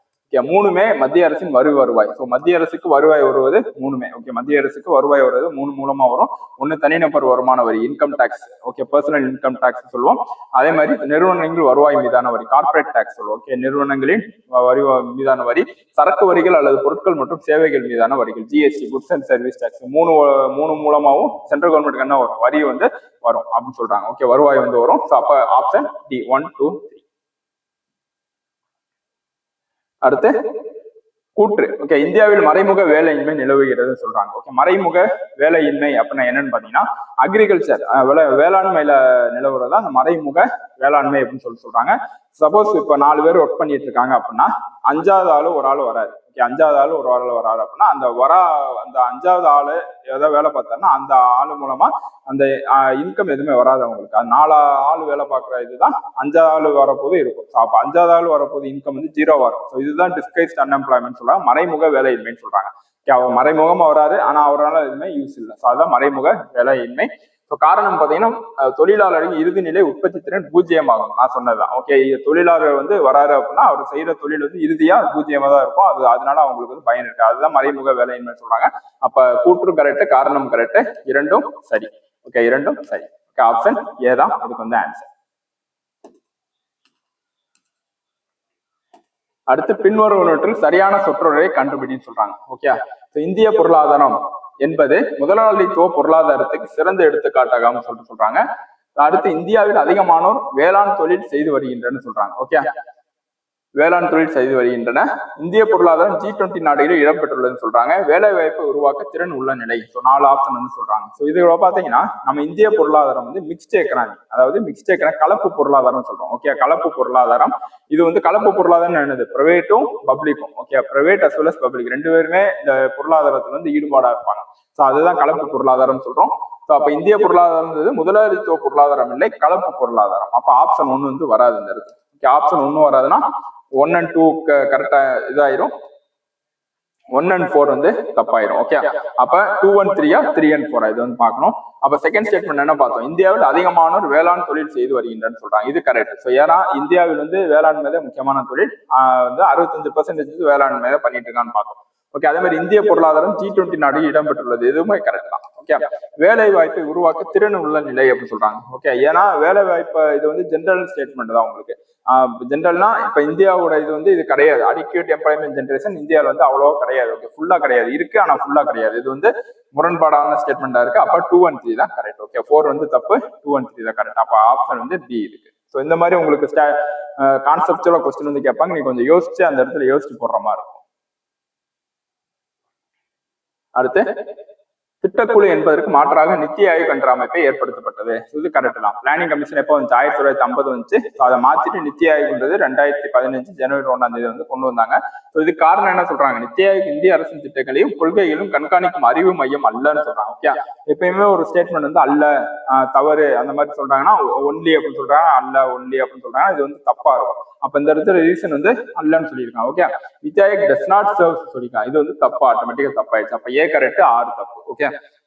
மூணுமே மத்திய அரசின் வருவாய். ஸோ மத்திய அரசுக்கு வருவாய் வருவது மூணுமே. மத்திய அரசுக்கு வருவாய் வருவது மூணு மூலமா வரும். ஒன்னு தனிநபர் வருமான வரி, income tax, personal income tax சொல்லுவோம். அதே மாதிரி நிறுவனங்கள் வருவாய் மீதான வரி, கார்பரேட் டாக்ஸ் சொல்லுவோம். நிறுவனங்களின் வரி மீதான வரி, சரக்கு வரிகள் அல்லது பொருட்கள் மற்றும் சேவைகள் மீதான வரிகள், GST, goods and service tax. மூணு மூலமாவும் சென்ட்ரல் கவர்மெண்ட்டுக்கு என்ன வரும், வரி வந்து வரும் அப்படின்னு சொல்றாங்க. வருவாய் வந்து வரும். ஸோ அப்ப ஆப்ஷன் டி 1, 2, 3. அடுத்து கூற்று. இந்தியாவில் மறைமுக வேலையின்மை நிலவுகிறது சொல்றாங்க. மறைமுக வேலையின்மை அப்படின்னா என்னன்னு பாத்தீங்கன்னா அக்ரிகல்ச்சர் வேளாண்மையில நிலவுறதா அந்த மறைமுக வேளாண்மை அப்படின்னு சொல்றாங்க. சப்போஸ் இப்ப 4 பேர் ஒர்க் பண்ணிட்டு இருக்காங்க அப்படின்னா 5வது ஆளு ஒரு ஆள் வராது. 5வது ஆளு ஒரு ஆள் வராது அப்படின்னா அந்த 5வது ஆளு ஏதாவது வேலை பார்த்தாருன்னா அந்த ஆளு மூலமா அந்த இன்கம் எதுவுமே வராது அவங்களுக்கு. அது 4 ஆள் வேலை பார்க்குற இதுதான் 5வது ஆள் வரப்போது இருக்கும். ஸோ அப்போ 5வது ஆள் வரப்போது இன்கம் வந்து 0 வரும். ஸோ இதுதான் டிஸ்கைஸ்ட் அன்எம்ப்ளாய்மெண்ட் சொல்றாங்க, மறைமுக வேலையின்மைன்னு சொல்றாங்க. அவர் மறைமுகமா வராது, ஆனா அவரால் எதுவுமே யூஸ் இல்லை. ஸோ அதுதான் மறைமுக வேலையின்மை. ஸோ காரணம் பார்த்தீங்கன்னா தொழிலாளரின் இறுதி நிலை உற்பத்தி திறன் 0 ஆகும். நான் சொன்னதுதான். தொழிலாளர் வந்து வராரு அப்படின்னா அவர் செய்யற தொழில் வந்து இறுதியா 0 தான் இருக்கும். அதனால அவங்களுக்கு வந்து பயன் இருக்கு. அதுதான் மறைமுக வேலையின்மை சொல்றாங்க. அப்ப கூற்று கரெக்ட், காரணம் கரெக்ட், இரண்டும் சரி. இரண்டும் சரி. ஆப்ஷன் ஏ தான் இதுக்கு வந்து ஆன்சர். அடுத்து பின்வருவனவற்றில் சரியான சொற்றொடரை கண்டுபிடின்னு சொல்றாங்க. இந்திய பொருளாதாரம் என்பது முதலாளித்துவ பொருளாதாரத்துக்கு சிறந்த எடுத்துக்காட்டாக சொல்றாங்க. அடுத்து இந்தியாவில் அதிகமானோர் வேளாண் தொழில் செய்து வருகின்றன சொல்றாங்க. வேளாண் தொழில் செய்து வருகின்றன. இந்திய பொருளாதாரம் G20 நாடுகளில் இடம்பெற்றுள்ளதுன்னு சொல்றாங்க. வேலை வாய்ப்பை உருவாக்க திறன் உள்ள நிலை. 4 ஆப்ஷன் வந்து சொல்றாங்க. இதுல பாத்தீங்கன்னா நம்ம இந்திய பொருளாதாரம் வந்து மிக்ஸ்ட் எக்கனாமி, அதாவது மிக்ஸ்ட் எக்கனாமி கலப்பு பொருளாதாரம் சொல்றோம். கலப்பு பொருளாதாரம். இது வந்து கலப்பு பொருளாதாரம் என்னது, பிரைவேட்டும் பப்ளிக்கும். Private as well as public 2 பேருமே இந்த பொருளாதாரத்துல வந்து ஈடுபாடா இருப்பாங்க. ஸோ அதுதான் கலப்பு பொருளாதாரம் சொல்றோம். ஸோ அப்ப இந்திய பொருளாதாரம் முதலாளித்துவ பொருளாதாரம் இல்லை, கலப்பு பொருளாதாரம். அப்ப ஆப்ஷன் 1 வந்து வராது இந்த இடத்துல. ஆப்ஷன் 1 வராதுன்னா 1 and 2 கரெக்டா இதாயிரும், 1 and 4 வந்து தப்பாயிரும். அப்ப 2 and 3 3 and 4 இது வந்து பார்க்கணும். அப்ப செகண்ட் ஸ்டேட்மெண்ட் என்ன பார்த்தோம், இந்தியாவில் அதிகமானோர் வேளாண் தொழில் செய்து வருகின்றன்னு சொல்றாங்க. இது கரெக்ட். ஸோ ஏன்னா இந்தியாவில் வந்து வேளாண்மை தான் முக்கியமான தொழில். வந்து 65% வேளாண்மை தான் பண்ணிட்டு இருக்கான்னு பார்த்தோம். அதே மாதிரி இந்திய பொருளாதாரம் G20 நாடு இடம்பெற்றுள்ளது, எதுவுமே கரெக்ட் தான். வேலை வாய்ப்பை உருவாக்க திறன் உள்ள நிலை அப்படின்னு சொல்றாங்க. ஏன்னா வேலை வாய்ப்பு இது வந்து ஜென்ரல் ஸ்டேட்மெண்ட் தான் உங்களுக்கு. ஜென்ரல்னா இப்ப இந்தியாவோட இது வந்து இது கிடையாது. அடிக்யூட் எம்ப்ளாய்மெண்ட் ஜென்ரேஷன் இந்தியாவில் வந்து அவ்வளவா கிடையாது. ஃபுல்லா கிடையாது, இருக்கு ஆனா ஃபுல்லா கிடையாது. இது வந்து முரண்பாடான ஸ்டேட்மெண்டா இருக்கு. அப்ப 2 and 3 தான் கரெக்ட். 4 வந்து தப்பு, 2 and 3 தான் கரெக்ட். அப்ப ஆப்ஷன் வந்து பி இருக்கு. ஸோ இந்த மாதிரி உங்களுக்கு கான்செப்டுவலா கொஸ்டின் வந்து கேட்பாங்க. நீங்க கொஞ்சம் யோசிச்சு அந்த இடத்துல யோசிச்சு போடுற மாதிரி இருக்கும். அடுத்து திட்டக்குழு என்பதற்கு மாற்றாக நித்தி ஆயோக் என்ற அமைப்பை ஏற்படுத்தப்பட்டது. இது கரெக்ட் தான். பிளானிங் கமிஷன் எப்போ வந்து 1950 வந்துச்சு. அதை மாத்திட்டு நித்தி ஆயோக்ன்றது 2015 ஜனவரி 1 வந்து கொண்டு வந்தாங்க. இது காரணம் என்ன சொல்றாங்க, நித்தி ஆயோக் இந்திய அரசின் திட்டங்களையும் கொள்கைகளும் கண்காணிக்கும் அறிவு மையம் அல்லன்னு சொல்றாங்க. எப்பயுமே ஒரு ஸ்டேட்மெண்ட் வந்து அல்ல, தவறு அந்த மாதிரி சொல்றாங்கன்னா ஒன்லி அப்படின்னு சொல்றாங்க, அல்ல ஒன்லி அப்படின்னு சொல்றாங்க. இது வந்து தப்பா இருக்கும். அப்ப இந்த இடத்துல ரீசன் வந்து அல்லன்னு சொல்லியிருக்காங்க. NITI Aayog does not serve சொல்லியிருக்காங்க. இது வந்து தப்பா, ஆட்டோமேட்டிக்கா தப்பாயிடுச்சு. அப்ப ஏ கரெக்ட், ஆறு தப்பு.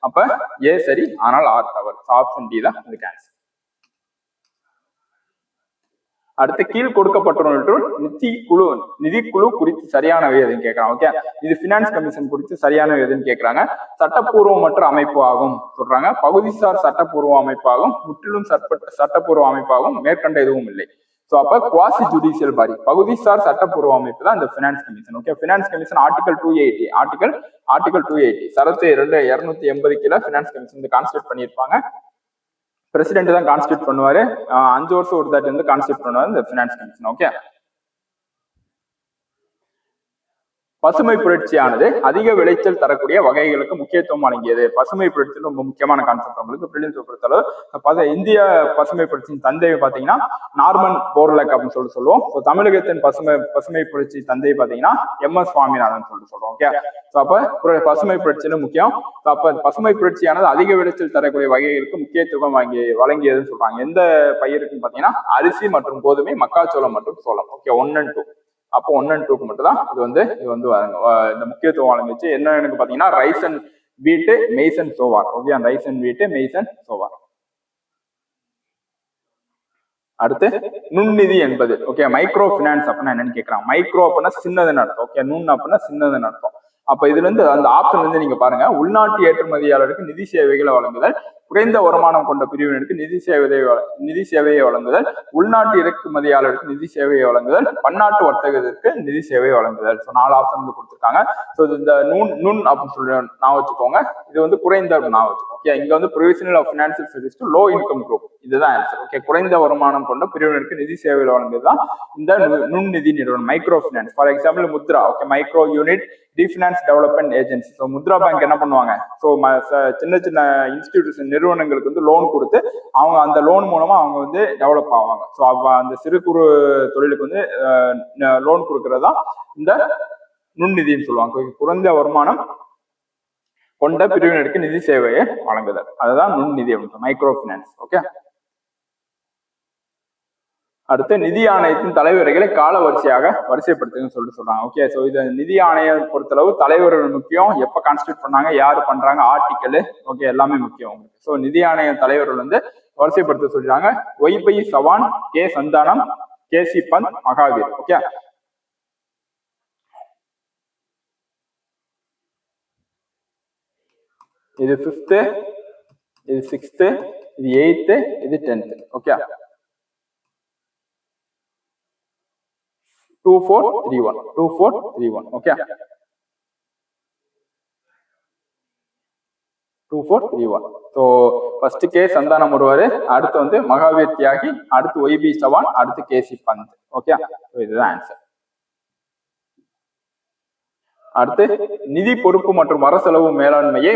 அப்ப ஏ சரி, ஆனால் ஆறு தவறு. ஆப்ஷன் டி தான் இதுக்கு ஆன்சர். அடுத்து கீழ் கொடுக்கப்பட்டுள்ள நிதிக்குழு குறித்து சரியானவை எதுன்னு கேட்கறாங்க. இது பினான்ஸ் கமிஷன் குறித்து சரியானவை எதுன்னு கேட்கறாங்க. சட்டப்பூர்வமற்ற அமைப்பு ஆகும் சொல்றாங்க. பகுதிசார் சட்டப்பூர்வ அமைப்பாகும், முற்றிலும் சட்டப்பூர்வ அமைப்பாகும், மேற்கண்ட எதுவும் இல்லை. ஸோ அப்ப குவாசி ஜுடிஷியல் பாடி, பகுதிசார் சட்டப்பூர்வ அமைப்பு தான் இந்த finance commission. Finance commission article 280 article 280 சரத்து 280 கீழே பினான்ஸ் கமிஷன் கான்ஸ்டியூட் பண்ணியிருப்பாங்க. பிரசிடென்ட் தான் கான்ஸ்டியூட் பண்ணுவாரு. 5 வருஷம் ஒரு தாட்டி வந்து கான்ஸ்டியூட் பண்ணுவாரு இந்த பினான்ஸ் கமிஷன். பசுமை புரட்சியானது அதிக விளைச்சல் தரக்கூடிய வகைகளுக்கு முக்கியத்துவம் வழங்கியது. பசுமை புரட்சி ரொம்ப முக்கியமான கான்செப்ட் உங்களுக்கு பிரிலிம்ஸ் பொறுத்தளவு. இந்திய பசுமை புரட்சியின் தந்தை பாத்தீங்கன்னா நார்மன் போர்லக் அப்படின்னு சொல்லுவோம். தமிழகத்தின் பசுமை புரட்சி தந்தை பாத்தீங்கன்னா MS சுவாமிநாதன் சொல்றோம். ஓகே, அப்ப பசுமை புரட்சியில முக்கியம். அப்ப பசுமை புரட்சியானது அதிக விளைச்சல் தரக்கூடிய வகைகளுக்கு முக்கியத்துவம் வழங்கியதுன்னு சொல்றாங்க. எந்த பயிருக்குன்னு பாத்தீங்கன்னா அரிசி மற்றும் கோதுமை, மக்காச்சோளம் மற்றும் சோளம். Okay, 1 and 2. அப்போ 1 and 2க்கு மட்டும் தான் இது வந்து இந்த முக்கியத்துவம் வழங்கிச்சு. என்னன்னு பாத்தீங்கன்னா ரைஸ் அண்ட் வீட்டு, maize and Zoar. Okay, rice and வீட்டு, மெய்ஸ் அண்ட் சோவார். அடுத்து நுண்நிதி என்பது. ஓகே, மைக்ரோ பினான்ஸ் அப்படின்னா என்னன்னு கேட்கறாங்க. மைக்ரோ அப்படின்னா சின்னதுன்னு அர்த்தம். ஓகே, நுண் அப்படின்னா சின்னதுன்னு அர்த்தம். அப்ப இதுல இருந்து அந்த ஆப்ஷன் வந்து நீங்க பாருங்க, உள்நாட்டு ஏற்றுமதியாளருக்கு நிதி சேவைகளை வழங்குதல், குறைந்த வருமானம் கொண்ட பிரிவினருக்கு நிதி சேவையை வழங்குதல், உள்நாட்டு இறக்குமதியாளருக்கு நிதி சேவையை வழங்குதல், பன்னாட்டு வர்த்தகத்திற்கு நிதி சேவையை வழங்குதல். 4 ஆப்ஷன் வந்து கொடுத்துருக்காங்க. ஸோ இந்த நுண் அப்படின்னு சொல்லி நான் வச்சுக்கோங்க. இது வந்து குறைந்த நான் வச்சுக்கோங்க. ஓகே, இங்க வந்து provisional of financial service to low income group, இதுதான் ஆன்சர். ஓகே, குறைந்த வருமானம் கொண்ட பிரிவினருக்கு நிதி சேவைகள் வழங்குறதுதான் இந்த நுண்நிதி நிறுவனம், micro finance. For example Mudra. Okay, micro unit refinance development agency. So Mudra bank என்ன பண்ணுவாங்க, ஸோ சின்ன சின்ன இன்ஸ்டிடியூஷன் நிறுவனங்களுக்கு வந்து லோன் கொடுத்து அவங்க அந்த லோன் மூலமா அவங்க வந்து டெவலப் ஆவாங்க. ஸோ அந்த சிறு குறு தொழிலுக்கு வந்து லோன் கொடுக்கறதா இந்த நுண்நிதின்னு சொல்லுவாங்க. குறைந்த வருமானம் கொண்ட பிரிவினருக்கு நிதி சேவையை வழங்குதல், அதுதான் நுண்நிதி அப்படின்னு, மைக்ரோ பினான்ஸ். ஓகே, அடுத்து நிதி ஆணையத்தின் தலைவர்களை கால வரிசைப்படுத்துன்னு சொல்றாங்க. ஓகே, ஸோ இது நிதி ஆணையம் பொறுத்தளவு தலைவர்கள் முக்கியம், எப்ப கான்ஸ்டியூட் பண்ணாங்க, யாரு பண்றாங்க, ஆர்டிக்கல், ஓகே, எல்லாமே முக்கியம் உங்களுக்கு. ஸோ நிதி ஆணைய தலைவர்கள் வந்து வரிசைப்படுத்த சொல்றாங்க. YB Chavan, K Santhanam, KC Pant, Mahavir. Okay, இது 5th, இது 6th, இது 8th, இது 10th. Okay, 2431. Okay, 2431. So first K Santhanam வருவாரு, அடுத்து வந்து மகாவீர் தியாகி, அடுத்து ஒய்பி சவான், அடுத்து KC பந்த். ஓகே, இதுதான் ஆன்சர். அடுத்து நிதி பொறுப்பு மற்றும் வரவு செலவு மேலாண்மையை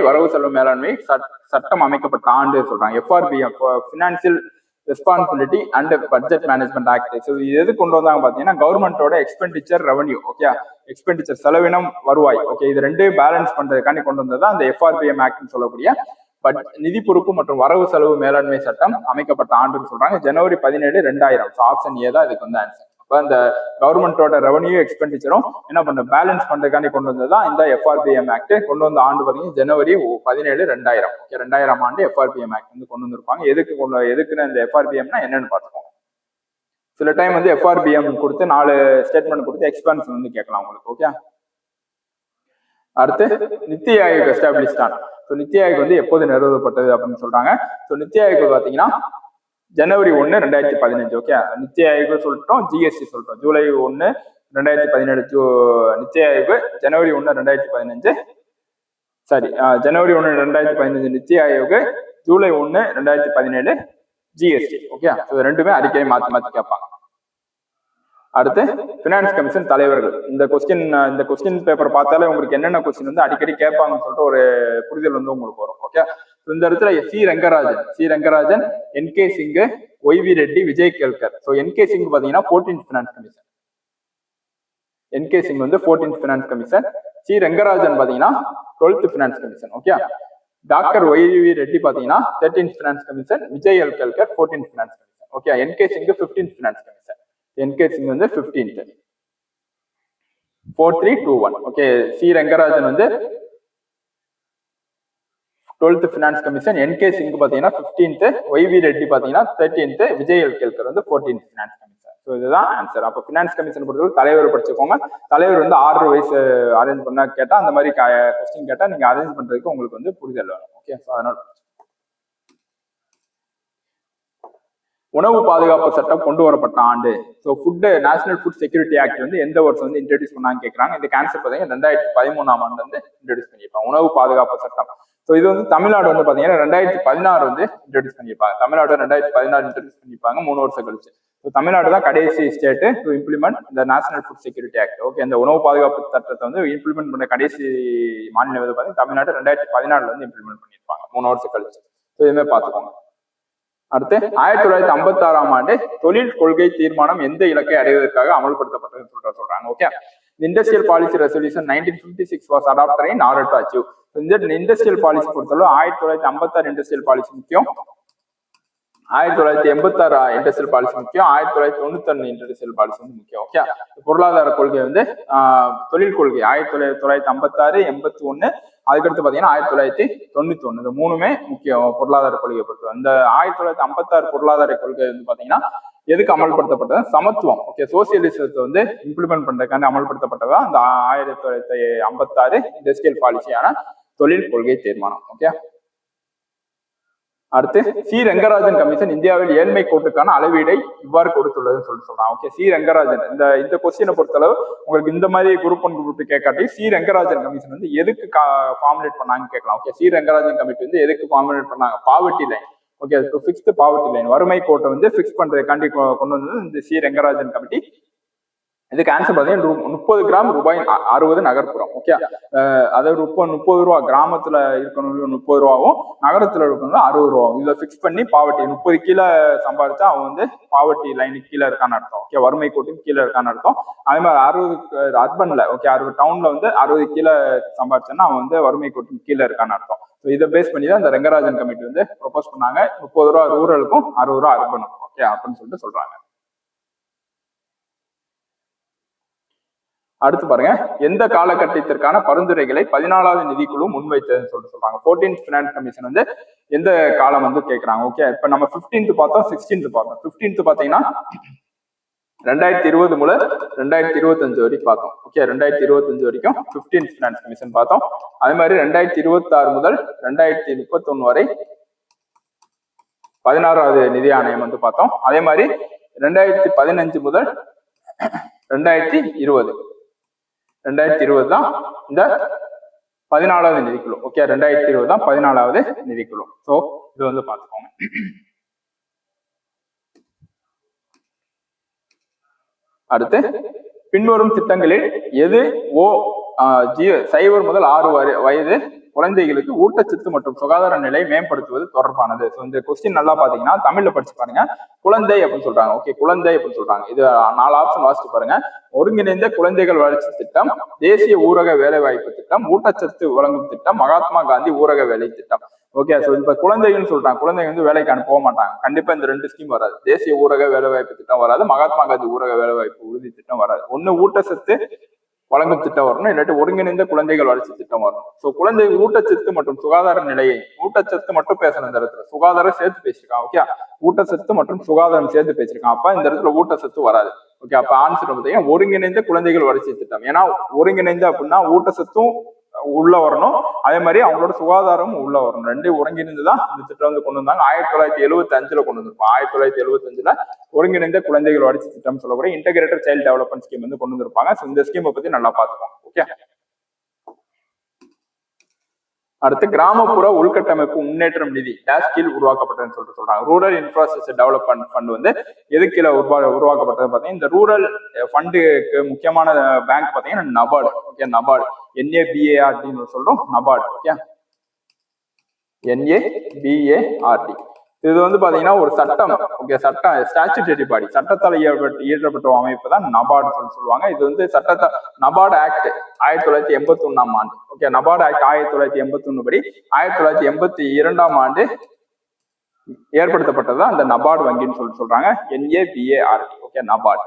சட்டம் அமைக்கப்பட்ட ஆண்டு சொல்றாங்க. FRBM, financial responsibility and budget management act. So இது எது கொண்டு வந்தாங்க பாத்தீங்கன்னா கவர்மெண்டோட எக்ஸ்பெண்டிச்சர் ரெவன்யூ. ஓகே, எக்ஸ்பெண்டிச்சர் செலவினம், வருவாய். ஓகே, இது ரெண்டையும் பேலன்ஸ் பண்றதுக்காண்டி கொண்டு வந்ததா அந்த FRBM ஆக்ட்னு சொல்லக்கூடிய நிதி பொறுப்பு மற்றும் வரவு செலவு மேலாண்மை சட்டம் அமைக்கப்பட்ட ஆண்டுன்னு சொல்றாங்க. ஜனவரி 17, 2000. ஸோ ஆப்ஷன் ஏ தான் இதுக்கு வந்து ஆன்சர். அப்ப இந்த கவர்மெண்டோட ரெவன்யூ எக்ஸ்பெண்டிச்சரும் என்ன பண்ண பேலன்ஸ் பண்றதுக்காண்டி கொண்டு வந்ததுதான் இந்த FRBM ஆக்ட். கொண்டு வந்த ஆண்டு பாத்தீங்கன்னா ஜனவரி 17, 2000. ஓகே, 2000 ஆண்டு FRBM ஆக்ட் வந்து கொண்டு வந்திருப்பாங்க. எதுக்குன்னு இந்த FRBMனா என்னன்னு பார்த்துக்கோங்க. சில டைம் வந்து FRBM கொடுத்து 4 ஸ்டேட்மெண்ட் கொடுத்து எக்ஸ்பென்ஸ் வந்து கேட்கலாம் உங்களுக்கு. ஓகே, அடுத்து நித்தி ஆயோக் எஸ்டாப்ளிஷ்டான். ஸோ நித்தி ஆயோக் வந்து எப்போது நிறுவப்பட்டது அப்படின்னு சொல்றாங்க. ஸோ நித்தி ஆயோக் பாத்தீங்கன்னா ஜனவரி 1, 2015. ஓகே, நித்தி ஆயோக் சொல்லிட்டோம், ஜிஎஸ்டி சொல்லிட்டோம். ஜூலை 1, 2017 நித்தி ஆயோக், ஜனவரி 1, 2015 ஜனவரி 1, 2015 நித்தி ஆயோக், ஜூலை 1, 2017 ஜிஎஸ்டி. ஓகே, ரெண்டுமே அடிக்கடி மாத்தி கேட்பாங்க. அடுத்து பினான்ஸ் கமிஷன் தலைவர்கள். இந்த கொஸ்டின் பேப்பர் பார்த்தாலே உங்களுக்கு என்னென்ன கொஸ்டின் வந்து அடிக்கடி கேட்பாங்கன்னு சொல்லிட்டு ஒரு புரிதல் வந்து உங்களுக்கு வரும். ஓகே, இந்த இடத்துல C Rangarajan, NK Singh, OV Reddy, Vijay Kelkar. So NK Singh பாத்தீங்கன்னா 14th finance commission. NK Singh வந்து 14th finance commission. C Rangarajan பாத்தீங்கன்னா 12th finance commission. Okay, doctor OV Reddy பாத்தீங்கன்னா 13th finance commission. Vijay Kelkar 14th finance commission. Okay, NK Singh 15th finance commission. NK Singh வந்து 15th. 4321. Okay, C Rangarajan வந்து 12th finance commission, NK Singh பாத்தீங்கன்னா 15th, OV Reddy பாத்தீங்கன்னா 13th, Vijay Kelkar வந்து 14th finance commission. So இதுதான் answer. அப்போ finance commission பொறுத்தவரை தலைவர் படிச்சுக்கோங்க. தலைவர் வந்து ஆர்டர் வைஸ் அரேஞ்ச் பண்ண கேட்டா, அந்த மாதிரி கொஸ்டின் கேட்டா நீங்க அரேஞ்ச் பண்றதுக்கு உங்களுக்கு வந்து புரிதல் வேணும். ஓகே, ஸோ அதனால உணவு பாதுகாப்பு சட்டம் கொண்டு வரப்பட்ட ஆண்டு. So national food security act வந்து எந்த வருஷம் வந்து இன்ட்ரடியூஸ் பண்ணாங்க கேட்கறாங்க. இந்த கான்செப்ட் பார்த்தீங்கன்னா 2013ஆம் ஆண்டு வந்து இன்ட்ரடியூஸ் பண்ணியிருப்பாங்க உணவு பாதுகாப்பு சட்டம். ஸோ இது வந்து தமிழ்நாடு வந்து பாத்தீங்கன்னா 2016 வந்து இன்ட்ரடியூஸ் பண்ணியிருப்பாங்க. தமிழ்நாடு 2016 இன்ட்ரடியூஸ் பண்ணியிருப்பாங்க, 3 வருஷம் கழிச்சு. தமிழ்நாடு தான் கடைசி ஸ்டேட் டு இம்ப்ளிமெண்ட் இந்த national food security act. Okay, இந்த உணவு பாதுகாப்பு சட்டத்தை வந்து இம்ப்ளிமெண்ட் பண்ண கடைசி மாநிலம் வந்து பார்த்தீங்கன்னா தமிழ்நாடு 2014 வந்து இம்ப்ளிமெண்ட் பண்ணியிருப்பாங்க, 3 வருஷம் கழிச்சு. ஸோ இதுமாதிரி பார்த்துக்கோங்க. அடுத்து 1956ஆம் ஆண்டு தொழில் கொள்கை தீர்மானம் எந்த இலக்கை அடைவதற்காக அமல்படுத்தப்பட்டதுன்னு சொல்றாங்க. Okay, industrial policy resolution 1956 was adopted in order to achieve. இந்த இண்டஸ்ட்ரியல் பாலிசி பொறுத்தளவு 1956 இண்டஸ்ட்ரியல் பாலிசி முக்கியம், 1986 இண்டஸ்ட்ரியல் பாலிசி முக்கியம், 1991 இண்டஸ்ட்ரியல் பாலிசி வந்து முக்கியம். ஓகே, பொருளாதார கொள்கை வந்து தொழில் கொள்கை 1956, 81, அதுக்கடுத்து பாத்தீங்கன்னா 1991. இந்த 3மே முக்கியம் பொருளாதார கொள்கையை பொறுத்து. அந்த 1956 பொருளாதார கொள்கை வந்து பாத்தீங்கன்னா எதுக்கு அமல்படுத்தப்பட்டது? சமத்துவம். ஓகே, சோசியலிசத்தை வந்து இம்ப்ளிமெண்ட் பண்றதுக்கான அமல்படுத்தப்பட்டதா அந்த 1956 இண்டஸ்ட்ரியல் பாலிசியான தொழில் கொள்கை தீர்மானம். ஓகே, அடுத்து சி ரங்கராஜன் கமிஷன் இந்தியாவில் ஏழ்மை கோட்டுக்கான அளவீடை இவ்வாறு கொடுத்துள்ளதுன்னு சொல்றாங்க. ஓகே, சி ரங்கராஜன் இந்த கொஸ்டினை பொறுத்தளவு உங்களுக்கு இந்த மாதிரி குரூப் 1 குரூப் 2 கேட்காட்டி சி ரங்கராஜன் கமிஷன் வந்து எதுக்கு ஃபார்முலேட் பண்ணாங்கன்னு கேட்கலாம். ஓகே, சி ரங்கராஜன் கமிட்டி வந்து எதுக்கு ஃபார்முலேட் பண்ணாங்க? Poverty line. Okay, fixed poverty line, வறுமை கோட்டை வந்து ஃபிக்ஸ் பண்றதுக்காண்டி கொண்டு வந்தது இந்த சி ரங்கராஜன் கமிட்டி. இதுக்கு ஆன்சர் பார்த்தீங்கன்னா 30 கிராம் ரூபாய் 60 நகர்ப்புறம். ஓகே, அதாவது 30 ரூபா கிராமத்துல இருக்கணும் 30 ரூபாவும், நகரத்துல இருக்கணும் 60 ரூபாவும். இதை ஃபிக்ஸ் பண்ணி பாவர்ட்டி 30 கீழே சம்பாதிச்சா அவன் வந்து பாவர்ட்டி லைனுக்கு கீழே இருக்கான்னு அர்த்தம். ஓகே, வறுமை கோட்டுக்கு கீழே இருக்கான்னு அர்த்தம். அதே மாதிரி 60 அர்பன்ல, ஓகே, 60 டவுன்ல வந்து 60 கீழே சம்பாதிச்சான்னா அவன் வந்து வறுமை கோட்டுக்கு கீழே இருக்கான்னு அர்த்தம். ஸோ இதை பேஸ் பண்ணி தான் இந்த ரங்கராஜன் கமிட்டி வந்து ப்ரொபோஸ் பண்ணாங்க. 30 ரூபா ரூரலுக்கும் 60 ரூபா அர்பனுக்கும். ஓகே, அப்படின்னு சொல்லிட்டு சொல்றாங்க. அடுத்து பாருங்க, எந்த காலகட்டத்திற்கான பரிந்துரைகளை 14வது நிதிக்குழு முன்வைத்ததுன்னு சொல்றாங்க. 14th ஃபினான்ஸ் கமிஷன் வந்து எந்த காலம் வந்து கேட்கறாங்க. ஓகே, இப்ப நம்ம 15th பார்த்தோம், 16th பார்த்தோம். 15th பாத்தீங்கன்னா 2020 முதல் 2025 வரைக்கும் பார்த்தோம். ஓகே, 2025 வரைக்கும் 15th ஃபினான்ஸ் கமிஷன் பார்த்தோம். அதே மாதிரி 2026 முதல் 2031 வரை 16வது நிதி ஆணையம் வந்து பார்த்தோம். அதே மாதிரி 2015 முதல் 2020 தான் இந்த 14வது நிதிக்குழு. ஓகே, 2020 தான் 14வது நிதிக்குழு. ஸோ இது வந்து பார்த்துக்கோங்க. அடுத்து பின்வரும் திட்டங்களில் எது 0 முதல் 6 வயது குழந்தைகளுக்கு ஊட்டச்சத்து மற்றும் சுகாதார நிலை மேம்படுத்துவது தொடர்பானது. ஸோ இந்த கொஸ்டின் நல்லா பாத்தீங்கன்னா தமிழ்ல படிச்சு பாருங்க. குழந்தை அப்படின்னு சொல்றாங்க. ஓகே, குழந்தை அப்படின்னு சொல்றாங்க. இது 4 ஆப்ஷன் வாசிச்சு பாருங்க. ஒருங்கிணைந்த குழந்தைகள் வளர்ச்சி திட்டம், தேசிய ஊரக வேலைவாய்ப்பு திட்டம், ஊட்டச்சத்து வழங்கும் திட்டம், மகாத்மா காந்தி ஊரக வேலை திட்டம். ஓகே, ஸோ இப்ப குழந்தைகள்னு சொல்றாங்க. குழந்தைங்க வந்து வேலைக்கு அனுப்ப மாட்டாங்க. கண்டிப்பா இந்த 2 ஸ்கீம் வராது. தேசிய ஊரக வேலைவாய்ப்பு திட்டம் வராது, மகாத்மா காந்தி ஊரக வேலைவாய்ப்பு உறுதி திட்டம் வராது. ஒண்ணு ஊட்டச்சத்து வழங்கும் திட்டம் வரணும், இல்லாட்டி ஒருங்கிணைந்த குழந்தைகள் வளர்ச்சி திட்டம் வரணும். ஸோ குழந்தை ஊட்டச்சத்து மற்றும் சுகாதார நிலையை, ஊட்டச்சத்து மட்டும் பேசணும் இந்த இடத்துல, சுகாதாரம் சேர்த்து பேசிருக்கான். ஓகே, ஊட்டச்சத்து மற்றும் சுகாதாரம் சேர்த்து பேசிருக்கான். அப்ப இந்த இடத்துல ஊட்டச்சத்து வராது. ஓகே, அப்ப ஆன்சர் பார்த்தீங்கன்னா ஒருங்கிணைந்த குழந்தைகள் வளர்ச்சி திட்டம். ஏன்னா ஒருங்கிணைந்த அப்படின்னா ஊட்டச்சத்தும் உள்ள வரணும், அதே மாதிரி அவங்களோட சுகாதாரமும் உள்ள வரணும். 2 ஒருங்கிணைந்துதான் இந்த திட்டம் வந்து கொண்டு வந்தாங்க. 1975 கொண்டு வந்திருப்போம். 1975 ஒருங்கிணைந்த குழந்தைகள் வளர்ச்சி திட்டம் சொல்லக்கூடிய இன்டகிரேட்டட் சைல்ட் டெவலப்மெண்ட் ஸ்கீம் வந்து கொண்டு வந்திருப்பாங்க. ஸோ இந்த ஸ்கீமை பத்தி நல்லா பார்த்துக்கோங்க. ஓகே, அடுத்து கிராமப்புற உள்கட்டமைப்பு முன்னேற்றம் நிதி டேஷ் கீழ் உருவாக்கப்பட்டதுன்னு சொல்றாங்க. ரூரல் இன்ஃப்ராஸ்ட்ரக்சர் டெவலப்மெண்ட் ஃபண்ட் வந்து எது கீழே உருவாக்கப்பட்டது பார்த்தீங்கன்னா இந்த ரூரல் ஃபண்டுக்கு முக்கியமான பேங்க் பார்த்தீங்கன்னா நபார்டு. ஓகே, நபார்டு NABARD சொல்றோம், நபார்டு. Okay, NABARD. இது வந்து பாத்தீங்கன்னா ஒரு சட்டம். ஓகே, சட்டம் ஸ்டாச்சுட்டரி பாடி, சட்டத்தால் இயற்றப்பட்ட அமைப்பு தான் நபார்டு சொல்லுவாங்க. இது வந்து நபார்டு ஆக்ட் 1981ஆம் ஆண்டு. ஓகே, நபார்டு ஆக்ட் 1981 படி 1982ஆம் ஆண்டு ஏற்படுத்தப்பட்டதுதான் அந்த நபார்டு வங்கின்னு சொல்றாங்க. NABARD. Okay, NABARD.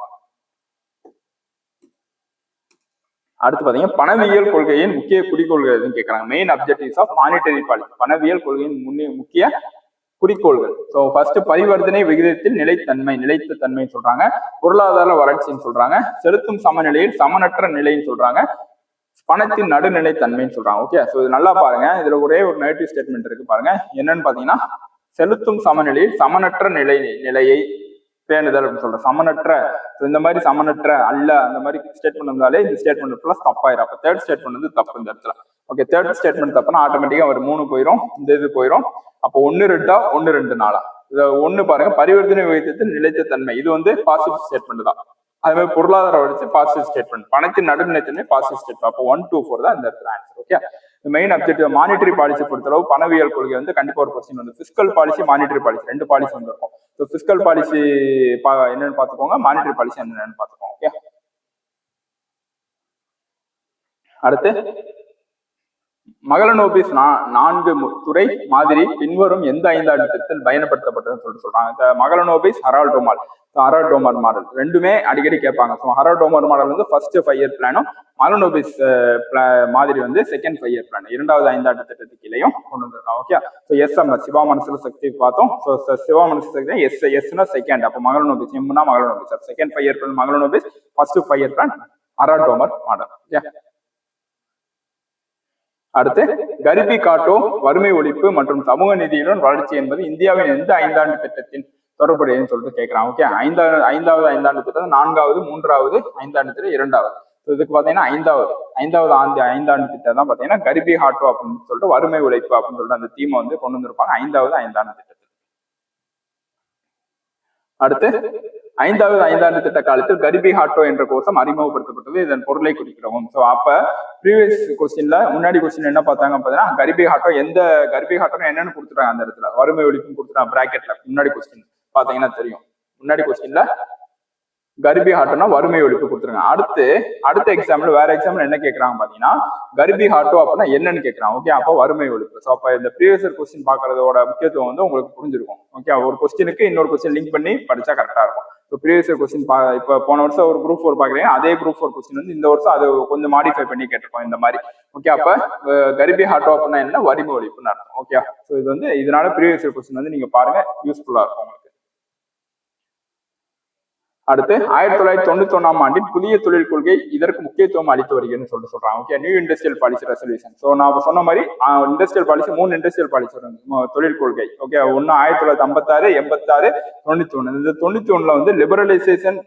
அடுத்து பாத்தீங்கன்னா பணவியல் கொள்கையின் முக்கிய குறிக்கோள்கள் எதுன்னு கேட்கறாங்க. Main objectives of monetary policy, பணவியல் கொள்கையின் முக்கிய குறிக்கோள்கள். ஸோ ஃபர்ஸ்ட் பரிவர்த்தனை விகிதத்தில் நிலைத்த தன்மை சொல்றாங்க. பொருளாதார வளர்ச்சின்னு சொல்றாங்க. செலுத்தும் சமநிலையில் சமனற்ற நிலைன்னு சொல்றாங்க. பணத்தின் நடுநிலை தன்மைன்னு சொல்றாங்க. ஓகே, ஸோ இது நல்லா பாருங்க. இதுல ஒரே ஒரு நெகட்டிவ் ஸ்டேட்மெண்ட் இருக்கு பாருங்க. என்னன்னு பாத்தீங்கன்னா செலுத்தும் சமநிலையில் சமனற்ற நிலையை பேணுதல் அப்படின்னு சொல்றேன். சமனற்ற, இந்த மாதிரி சமனற்ற அல்ல அந்த மாதிரி ஸ்டேட்மெண்ட் வந்தாலே இந்த ஸ்டேட்மெண்ட் ஃபுல்லா தப்பாயிரும். அப்ப தேர்ட் ஸ்டேட்மெண்ட் வந்து தப்பு இந்த இடத்துல. ஓகே, தேர்ட் ஸ்டேட்மெண்ட் தப்புனா ஆட்டோமேட்டிக்கா ஒரு 3 போயிடும், இந்த இது போயிடும். அப்போ 1 2 1 2 4 ஒண்ணு பாருங்க, பரிவர்த்தனை விகிதத்தில் நிலைத்த தன்மை, இது வந்து பாசிட்டிவ் ஸ்டேட்மெண்ட் தான். அதே மாதிரி பொருளாதார வளர்ச்சி பாசிட்டிவ் ஸ்டேட்மெண்ட், பணத்தின் நடுநிலைத்தன்மை பாசிட்டிவ் ஸ்டேட்மெண்ட். அப்போ 1, 2, 4 தான் இந்த இடத்துல answer. Okay, main objective monetary policy பொறுத்தளவு பணவியல் கொள்கை வந்து கண்டிப்பா ஒரு கொஸ்டின் வந்து fiscal policy, monetary policy, 2 policy வந்து இருக்கும். ஸோ பிசிக்கல் பாலிசி என்னன்னு பாத்துக்கோங்க, மானிட்டரி பாலிசி என்னன்னு பாத்துக்கோங்க. ஓகே, அடுத்து மகளனோபிஸ் 4 துறை மாதிரி பின்வரும் எந்த 5 ஆண்டு திட்டத்தில் பயன்படுத்தப்பட்டதுன்னு சொல்றாங்க. இந்த மகளனோபிஸ், ஹெரால்ட் டோமர் மாடல் ரெண்டுமே அடிக்கடி கேட்பாங்க. ஸோ ஹெரால்ட் டோமர் மாடல் வந்து ஃபர்ஸ்ட் 5 இயர் பிளானும், மகளனோபிஸ் மாதிரி வந்து செகண்ட் 5 இயர் பிளான், 2வது 5 ஆண்டு திட்டத்துக்கு கீழேயும் கொண்டு வந்திருக்காங்க. Okay, so SMS Siva Manasula சக்தி பார்த்தோம். ஸோ சிவா மனசு சக்தி எஸ்னா செகண்ட், அப்போ மகளனோபிஸ், எம்னா Mahalanobis, second 5 year plan Mahalanobis, first 5 year plan Harrod Domar model. Okay, அடுத்து கரிபி காட்டோ வறுமை ஒழிப்பு மற்றும் சமூக நீதியுடன் வளர்ச்சி என்பது இந்தியாவின் எந்த 5 ஆண்டு திட்டத்தின் தொடர்புடையன்னு சொல்லிட்டு கேட்கிறான். ஓகே, ஐந்தாவது 5 ஆண்டு திட்டம், 4வது, 3வது 5 ஆண்டு திட்டம், 2வது. இதுக்கு பாத்தீங்கன்னா 5வது 5 ஆண்டு திட்டம் தான் பாத்தீங்கன்னா கரிபி காட்டோ அப்படின்னு சொல்லிட்டு வறுமை ஒழிப்பு அப்படின்னு சொல்லிட்டு அந்த தீமை வந்து கொண்டு வந்திருப்பாங்க 5வது 5 ஆண்டு திட்டத்தில். அடுத்து 5வது 5 ஆண்டு திட்ட காலத்தில் கரிபி ஹாட்டோ என்ற கோஷம் அறிமுகப்படுத்தப்பட்டது, இதன் பொருளை குறிப்பிடவும். ஸோ அப்ப ப்ரீவியஸ் கொஸ்டின்ல முன்னாடி கொஸ்டின் என்ன பார்த்தாங்க பார்த்தீங்கன்னா, கரிபி ஹாட்டோ என்னன்னு கொடுத்துட்டாங்க, அந்த இடத்துல வறுமை ஒழிப்புன்னு கொடுத்துட்டாங்க பிராக்கெட்ல. முன்னாடி கொஸ்டின் பாத்தீங்கன்னா தெரியும், முன்னாடி கொஸ்டின்ல கரிபி ஹாட்டோனா வறுமை ஒழிப்பு கொடுத்துருங்க. அடுத்த எக்ஸாம்பிள் வேற எக்ஸாம்பிள் என்ன கேட்கறாங்க பாத்தீங்கன்னா, கரிபி ஹாட்டோ அப்படின்னா என்னன்னு கேட்கறாங்க. ஓகே, அப்போ வறுமை ஒழிப்பு. ஸோ அப்ப இந்த ப்ரீவியஸ் கொஸ்டின் பாக்குறதோட முக்கியத்துவம் வந்து உங்களுக்கு புரிஞ்சிருக்கும். ஓகே, ஒரு கொஸ்டினுக்கு இன்னொரு கொஸ்டின் லிங்க் பண்ணி படிச்சா கரெக்டா இருக்கும். இப்போ ப்ரீவியஸ் கொஸ்டின் இப்போ போன வருஷம் ஒரு குரூப் 4 பாக்குறீங்க, அதே குரூப் 4 கொஸ்டின் வந்து இந்த வருஷம் அது கொஞ்சம் மாடிஃபை பண்ணி கேட்டிருக்கோம் இந்த மாதிரி. ஓகே, அப்ப கரிபி ஹாட்டோ அப்படின்னா என்ன, வறுமை ஒழிப்புன்னு அர்த்தம். ஓகே, ஸோ இது வந்து இதனால ப்ரீவியஸ் கொஸ்டின் வந்து நீங்க பாருங்க, யூஸ்ஃபுல்லா இருக்கும் உங்களுக்கு. அடுத்து 1991ஆம் ஆண்டின் புதிய தொழில் கொள்கை இதற்கு முக்கியத்துவம் அளித்து வருகிறதுன்னு சொல்றாங்க. Okay, new industrial policy resolution. So நான் சொன்ன மாதிரி இண்டஸ்ட்ரியல் பாலிசி 3 இண்டஸ்ட்ரியல் பாலிசி தொழில் கொள்கை. ஓகே, ஒன்னு 1956, 86, 91. இந்த 91ல வந்து லிபரலைசேஷன்,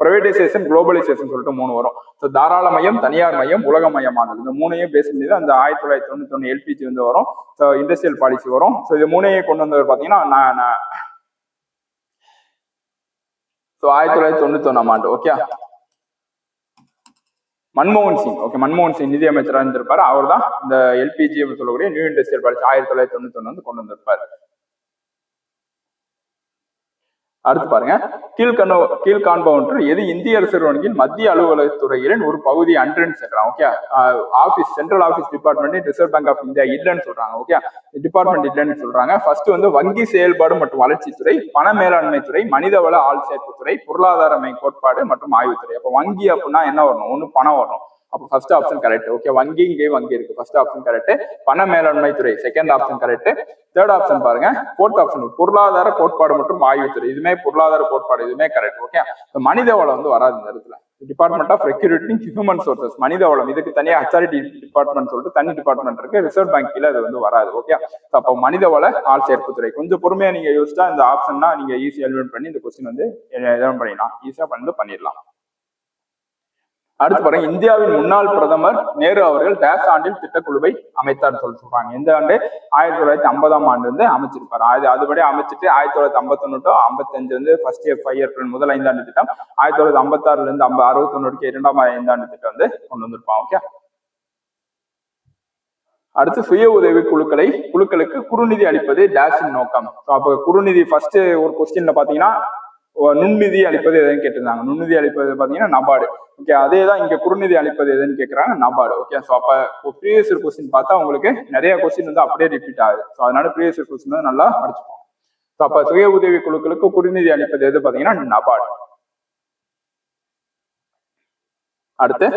பிரைவேடைசேஷன், குளோபலைசேஷன் சொல்லிட்டு 3 வரும். ஸோ தாராளமயம், தனியார் மையம், உலகமயமானது, இந்த 3ஐயும் பேஸ் பண்ணி அந்த 1991 எல்பிஜி வந்து வரும். ஸோ இண்டஸ்ட்ரியல் பாலிசி வரும். ஸோ இது 3ஐயும் கொண்டு வந்தவர் பாத்தீங்கன்னா 1991ஆம் ஆண்டு. ஓகே, மன்மோகன் சிங். ஓகே, மன்மோகன் சிங் நிதி அமைச்சராக இருந்திருப்பாரு. அவர் தான் இந்த எல்பிஜி சொல்லக்கூடிய நியூ இண்டஸ்ட்ரியல் பாலிசி 1991 வந்து கொண்டு வந்திருப்பாரு. அடுத்து பாருங்க, கீழ்காண்பவற்றில் எது இந்திய அரசு வங்கியில் மத்திய அலுவலகத்துறையின் ஒரு பகுதி அன்றுன்னு சொல்றாங்க. Okay, office, central office department reserve bank of India இல்லைன்னு சொல்றாங்க. ஓகே, டிபார்ட்மெண்ட் இல்லைன்னு சொல்றாங்க. ஃபர்ஸ்ட் வந்து வங்கி செயல்பாடு மற்றும் வளர்ச்சித்துறை, பண மேலாண்மை துறை, மனிதவள ஆள் சேர்ப்புத்துறை, பொருளாதார கோட்பாடு மற்றும் ஆய்வுத்துறை. அப்ப வங்கி அப்படின்னா என்ன வரணும், ஒண்ணு பணம் வரணும். அப்போ ஃபர்ஸ்ட் ஆப்ஷன் கரெக்ட். ஓகே, வங்கி இருக்கு, ஃபர்ஸ்ட் ஆப்ஷன் கரெக்ட். பண மேலாண்மை துறை second option correct. Third option பாருங்க, ஃபோர்த் ஆப்ஷன் பொருளாதார கோட்பாடு மற்றும் ஆய்வுத்துறை, இதுமே பொருளாதார கோட்பாடு, இதுமே கரெக்ட். ஓகே, மனித வளம் வந்து வராது இந்த இடத்துல. Department of recruiting human sources, மனித வளம், இதுக்கு தனியாக ஹெச்ஆர்டி டிபார்ட்மெண்ட் சொல்லிட்டு தனி டிபார்ட்மெண்ட் இருக்கு, ரிசர்வ் பேங்க் கீழே அது வந்து வராது. ஓகே, அப்போ மனித வள ஆள் சேர்ப்புத்துறை. கொஞ்சம் பொறுமையா நீங்க யோசிச்சா இந்த ஆப்ஷன்னா நீங்க ஈஸியா எலிமினேட் பண்ணி இந்த கொஸ்டின் வந்து பண்ணிடலாம், ஈஸியா பண்ணிடலாம். அடுத்து பாருங்க, இந்தியாவின் முன்னாள் பிரதமர் நேரு அவர்கள் டேஷ் ஆண்டில் திட்டக்குழுவை அமைத்தார் சொல்றாங்க. எந்த ஆண்டு, 1950ஆம் ஆண்டு வந்து அமைச்சிருப்பாரு. அதுபடி அமைச்சிட்டு 1951 to 55 வந்து ஃபர்ஸ்ட் இயர் 5 இயர் முதல் 5 ஆண்டு திட்டம், 1956 இருந்து 61 2ஆம் 5 ஆண்டு திட்டம் வந்து கொண்டு வந்திருப்பாங்க. ஓகே, அடுத்து சுய உதவி குழுக்களுக்கு குறுநிதி அளிப்பது டேஷின் நோக்கம். அப்ப குறுநிதி ஃபர்ஸ்ட் ஒரு கொஸ்டின்ல பாத்தீங்கன்னா நுண்நிதி அளிப்பது எதுன்னு கேட்டிருந்தாங்க. நுண்நிதி அளிப்பது பாத்தீங்கன்னா நபார்டு. ஓகே, அதே தான் இங்க குறுநிதி அளிப்பது எதுன்னு கேட்கறாங்க, நபார்டு. ஓகே, ஸோ அப்ப ப்ரீவியஸ் கொஸ்டின் பார்த்தா உங்களுக்கு நிறைய கொஸ்டின் வந்து அப்படியே ரிப்பீட் ஆகுது. ஸோ அதனால ப்ரீவியஸ் கொஸ்டின் வந்து நல்லா படிச்சுப்போம். ஸோ அப்ப சுய உதவி குழுக்களுக்கு குறுநிதி அளிப்பது எது பாத்தீங்கன்னா நபார்டு. அடுத்து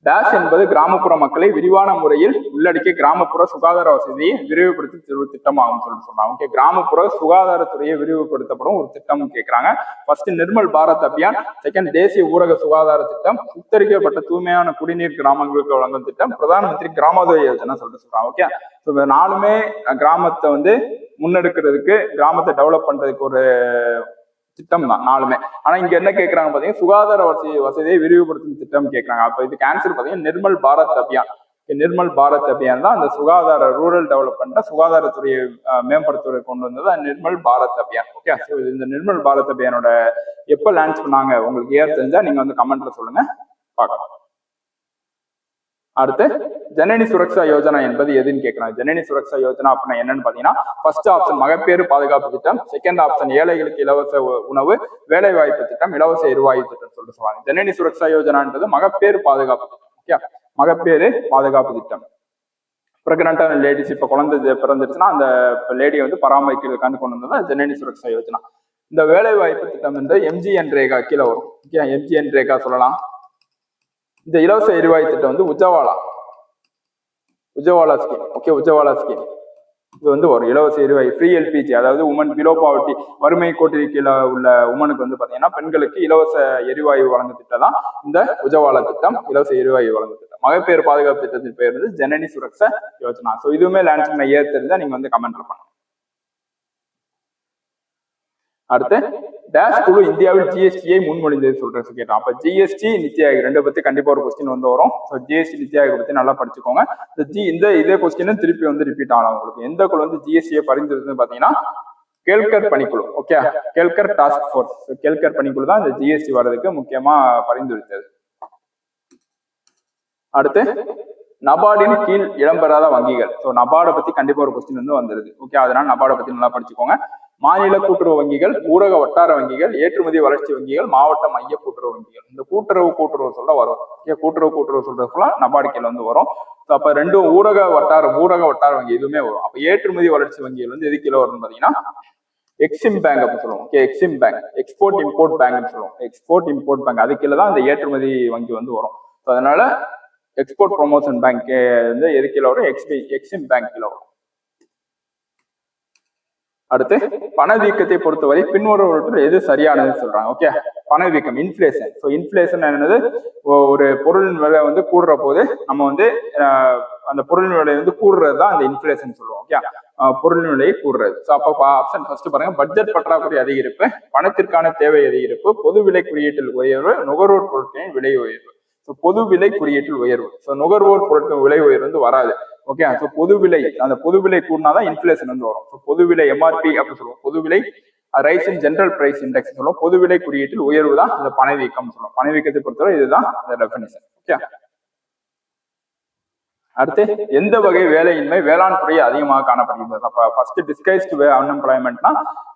டேஷ் என்பது கிராமப்புற மக்களை விரிவான முறையில் உள்ளடக்கிய கிராமப்புற சுகாதார வசதியை விரிவுபடுத்தி ஒரு திட்டமாகும் சொல்றாங்க. ஓகே, கிராமப்புற சுகாதாரத்துறையை விரிவுபடுத்தப்படும் ஒரு திட்டம் கேட்கிறாங்க. ஃபர்ஸ்ட் நிர்மல் பாரத் அபியான், செகண்ட் தேசிய ஊரக சுகாதார திட்டம், சுத்தரிக்கப்பட்ட தூய்மையான குடிநீர் கிராமங்களுக்கு வழங்கும் திட்டம், பிரதான் மந்திரி கிராமோதய யோஜனா சொல்றாங்க. ஓகே, ஸோ 4மே கிராமத்தை வந்து முன்னெடுக்கிறதுக்கு, கிராமத்தை டெவலப் பண்றதுக்கு ஒரு திட்டம் தான் 4மே. ஆனா இங்க என்ன கேட்கறாங்க பாத்தீங்கன்னா சுகாதார வசதியை விரிவுபடுத்தும் திட்டம் கேட்கறாங்க. அப்ப இதுக்கு ஆன்சர் பாத்தீங்கன்னா நிர்மல் பாரத் அபியான். நிர்மல் பாரத் அபியான் தான் அந்த சுகாதார ரூரல் டெவலப்மெண்ட்டை சுகாதாரத்துறையை மேம்படுத்துவதை கொண்டு வந்தது நிர்மல் பாரத் அபியான். ஓகே, ஸோ இந்த நிர்மல் பாரத் அபியானோட எப்போ லான்ச் பண்ணாங்க உங்களுக்கு ஏர் தெரிஞ்சா நீங்க வந்து கமெண்ட்ல சொல்லுங்க, பார்க்கலாம். அடுத்து ஜனனி சுரக்ஷா யோஜனா என்பது எதுன்னு கேட்கறாங்க. ஜனனி சுரக்ஷா யோஜனா அப்படின்னா என்னன்னு பாத்தீங்கன்னா, ஃபர்ஸ்ட் ஆப்ஷன் மகப்பேறு பாதுகாப்பு திட்டம், செகண்ட் ஆப்ஷன் ஏழைகளுக்கு இலவச உணவு, வேலை வாய்ப்பு திட்டம், இலவச எரிவாயு திட்டம் சொல்லுவாங்க. ஜனனி சுரக்ஷா யோஜனான்றது மகப்பேறு பாதுகாப்பு திட்டம். ஓகே, மகப்பேறு பாதுகாப்பு திட்டம். பிரெக்னண்டான லேடிஸ் இப்ப குழந்தை பிறந்துருச்சுன்னா அந்த லேடியை வந்து பராமரிக்கிறதுக்காண்டு கொண்டு வந்தது ஜனனி சுரக்ஷா யோஜனா. இந்த வேலை வாய்ப்பு திட்டம் என்று MGNREGA கீழே வரும். ஓகே, MGNREGA சொல்லலாம். இந்த இலவச எரிவாயு திட்டம் வந்து Ujjwala scheme. Okay, Ujjwala scheme இது வந்து ஒரு இலவச எரிவாயு ஃப்ரீ LPG, அதாவது உமன் பிலோ பாவர்ட்டி, வறுமை கோட்டிற்கு கீழே உள்ள உமனுக்கு வந்து பாத்தீங்கன்னா பெண்களுக்கு இலவச எரிவாயு வழங்கும் திட்டம் தான் இந்த உஜ்வாலா திட்டம், இலவச எரிவாயு வழங்கும் திட்டம். மகப்பேறு பாதுகாப்பு திட்டத்தின் பெயர் வந்து ஜனனி சுரக்ஷா யோஜனா. ஸோ இதுவுமே லான்ச் பண்ண ஏர் தெரிஞ்சா நீங்க வந்து கமெண்ட்ல பண்ணுங்க. அடுத்து டேஷ் குழு இந்தியாவில் GST முன்மொழிந்தது சொல்றேன் கேட்டோம். அப்ப GST நித்தி ஆயோக் ரெண்டு பத்தி கண்டிப்பா ஒரு கொஸ்டின் வந்து வரும். ஸோ GST நித்தி ஆயோக் பத்தி நல்லா படிச்சுக்கோங்க. இதே கொஸ்டின் திருப்பி வந்து ரிப்பீட் ஆகலாம் உங்களுக்கு. எந்த குழு வந்து GST பரிந்துரைன்னு பாத்தீங்கன்னா கேல்கர் பணிக்குழு. Okay, Kelkar task force. Kelkar பணிக்குழு தான் இந்த GST வர்றதுக்கு முக்கியமா பரிந்துரைத்தது. அடுத்து நபார்டின் கீழ் இடம்பெறாத வங்கிகள். ஸோ நபார்டை பத்தி கண்டிப்பா ஒரு கொஸ்டின் வந்து வந்துருது. ஓகே, அதனால நபார்டை பத்தி நல்லா படிச்சுக்கோங்க. மாநில கூட்டுறவு வங்கிகள், ஊரக வட்டார வங்கிகள், ஏற்றுமதி வளர்ச்சி வங்கிகள், மாவட்ட மைய கூட்டுறவு வங்கிகள். இந்த கூட்டுறவு சொல்ல வரும். ஓகே, கூட்டுறவு சொல்றதுக்குள்ள நபார்டு கீழ வந்து வரும். அப்ப ரெண்டும் ஊரக வட்டார வங்கி இதுவுமே வரும். அப்ப ஏற்றுமதி வளர்ச்சி வங்கிகள் வந்து எது கீழே வரும்னு பாத்தீங்கன்னா எக்ஸிம் பேங்க் அப்படின்னு சொல்லுவோம். Okay, Exim bank, export import பேங்க்னு சொல்லுவோம். எக்ஸ்போர்ட் இம்போர்ட் பேங்க் அது கீழே தான் இந்த ஏற்றுமதி வங்கி வந்து வரும். அதனால எக்ஸ்போர்ட் ப்ரொமோஷன் பேங்க் வந்து எது கீழே வரும்? எக்ஸிம் பேங்க் கீழே வரும். அடுத்து பணவீக்கத்தை பொறுத்தவரை பின்வருவற்றில் எது சரியானதுன்னு சொல்றாங்க. ஓகே, பணவீக்கம், இன்ஃபிளேஷன். ஸோ இன்ஃபிளேஷன் என்னது? ஒரு பொருளின் விலை வந்து கூடுற போது நம்ம வந்து அந்த பொருளின் விலை வந்து கூடுறது தான் அந்த இன்ஃபிளேஷன் சொல்லுவோம். ஓகே, பொருளின் விலையை கூடுறது. ஸோ அப்போ ஆப்ஷன் ஃபர்ஸ்ட் பாருங்க, பட்ஜெட் பற்றாக்குறை அதிகரிப்பு, பணத்திற்கான தேவை அதிகரிப்பு, பொது விலை குறியீட்டில் உயர்வு, நுகர்வோர் பொருட்களின் விலை உயர்வு. ஸோ பொது விலை குறியீட்டில் உயர்வு. ஸோ நுகர்வோர் பொருட்கள் விலை உயர்வு வந்து வராது. ஓகே, ஸோ பொது விலை, அந்த பொது விலை கூடினாதான் இன்ஃபிளேஷன் வந்து வரும். ஸோ பொது விலை MRP அப்படின்னு சொல்லுவோம். பொது விலை rise in general price index சொல்லுவோம். பொது விலை குறியீட்டில் உயர்வு தான் இந்த பணவீக்கம் சொல்லுவோம். பணவீக்கத்தை பொறுத்தவரை இதுதான் டெஃபினிஷன். ஓகே, அடுத்து எந்த வகை வேலையின்மை வேளாண் துறை அதிகமாக காணப்படுகிறது? அப்ப ஃபர்ஸ்ட் டிஸ்கைஸ்டு அன்எம்ப்ளாய்மெண்ட்னா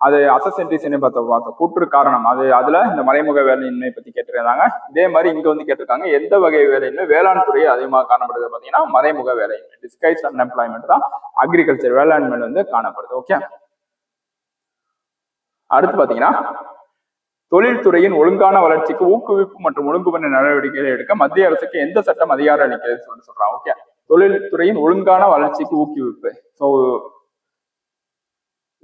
அது அசசென்டிசனை பார்த்தோம் கூற்று காரணம். அதுல இந்த மறைமுக வேலையின்மை பத்தி கேட்டிருக்காங்க. இதே மாதிரி இங்க வந்து கேட்டிருக்காங்க எந்த வகை வேலையின்மை வேளாண் துறை அதிகமாக காணப்படுது பாத்தீங்கன்னா மறைமுக வேலையின்மை, டிஸ்கைஸ்டு அன்எம்ப்ளாய்மெண்ட் தான் அக்ரிகல்ச்சர் வேளாண்மையில வந்து காணப்படுது. ஓகே, அடுத்து பாத்தீங்கன்னா தொழில்துறையின் ஒழுங்கான வளர்ச்சிக்கு ஊக்குவிப்பு மற்றும் ஒழுங்குமுறை நடவடிக்கைகளை எடுக்க மத்திய அரசுக்கு எந்த சட்டம் அதிகாரம் அளிக்கிறது சொல்றாங்க. ஓகே, தொழில்துறையின் ஒழுங்கான வளர்ச்சிக்கு ஊக்குவிப்பு. So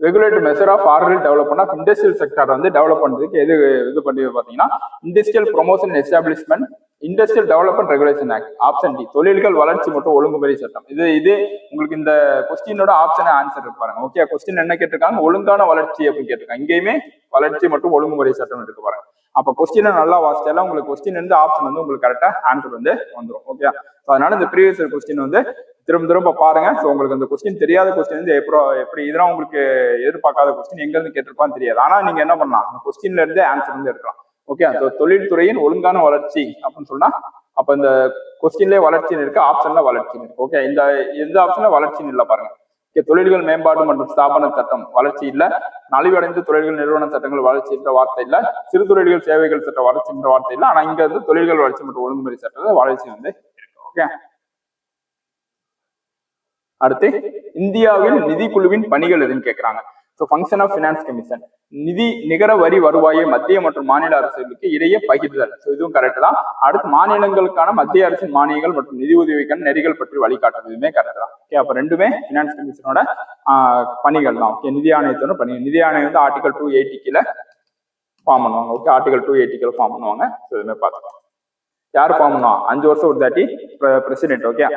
regulatory measure of order development of industrial sector வந்து டெவலப் பண்றதுக்கு எது இது பண்ணி பாத்தீங்கன்னா industrial promotion establishment industrial development regulation act. Option D தொழில்கள் வளர்ச்சி மற்றும் ஒழுங்குமுறை சட்டம். இது உங்களுக்கு இந்த கொஸ்டினோட ஆப்ஷன் ஆன்சர் பாருங்க. ஓகே, கொஸ்டின் என்ன கேட்டிருக்காங்க? ஒழுங்கான வளர்ச்சி அப்படின்னு கேட்டிருக்காங்க. இங்கேயுமே வளர்ச்சி மற்றும் ஒழுங்குமுறை சட்டம் எடுக்க பாருங்க. அப்ப கொஸ்டினை நல்லா வாசிச்சாலும் உங்களுக்கு கொஸ்டின் இருந்து ஆப்ஷன் வந்து உங்களுக்கு கரெக்டா ஆன்சர் வந்து வந்துடும். ஓகே, அதனால இந்த ப்ரீவியஸ் கொஸ்டின் வந்து திரும்ப பாருங்க. ஸோ உங்களுக்கு அந்த கொஸ்டின் தெரியாத கொஸ்டின் வந்து எப்படி இதெல்லாம் உங்களுக்கு எதிர்பார்க்காத கொஸ்டின் எங்க இருந்து கேட்டிருப்பான்னு தெரியாது. ஆனா நீங்க என்ன பண்ணலாம், அந்த கொஸ்டின்ல இருந்து ஆன்சர் வந்து எடுக்கலாம். ஓகே, தொழில்துறையின் ஒழுங்கான வளர்ச்சி அப்படின்னு சொன்னா அப்ப இந்த கொஸ்டின்லேயே வளர்ச்சின்னு இருக்கு, ஆப்ஷன்ல வளர்ச்சின்னு இருக்கு. ஓகே, எந்த ஆப்ஷன்ல வளர்ச்சின்னு இல்லை பாருங்க. ஓகே, தொழில்கள் மேம்பாடு மற்றும் ஸ்தாபன சட்டம் வளர்ச்சி இல்ல, நலிவடைந்த தொழில்கள் நிறுவன சட்டங்கள் வளர்ச்சி என்ற வார்த்தை இல்ல, சிறு தொழில்கள் சேவைகள் சட்ட வளர்ச்சி என்ற வார்த்தை இல்ல. ஆனா இங்க வந்து தொழில்கள் வளர்ச்சி மற்றும் ஒழுங்குமுறை சட்டத்துல வளர்ச்சி வந்து இருக்கு. ஓகே, அடுத்து இந்தியாவில் நிதிக்குழுவின் பணிகள் எதுன்னு கேட்கிறாங்க. So function of finance commission, நிகர வரி வருவாயை மத்திய மற்றும் மாநில அரசுகளுக்கு இடையே பகிர்தல். ஸோ இதுவும் கரெக்ட் தான். அடுத்து மாநிலங்களுக்கான மத்திய அரசின் மானியங்கள் மற்றும் நிதி உதவிக்கான நெறிகள் பற்றி வழிகாட்டுவதுமே கரெக்ட் தான். ஓகே, அப்ப ரெண்டுமே ஃபினான்ஸ் கமிஷனோட பணிகள் தான். ஓகே, நிதி ஆணையத்தோட பணி. நிதி ஆணையம் வந்து ஆர்டிகல் 280 கீழே ஃபார்ம் பண்ணுவாங்க. ஓகே, ஆர்டிகல் 280 கீழே ஃபார்ம் பண்ணுவாங்க. இதுவுமே பார்த்துக்கலாம். யார் ஃபார்ம் பண்ணுவாங்க? 5 வருஷம் ஒரு தாட்டி பிரசிடென்ட். ஓகே,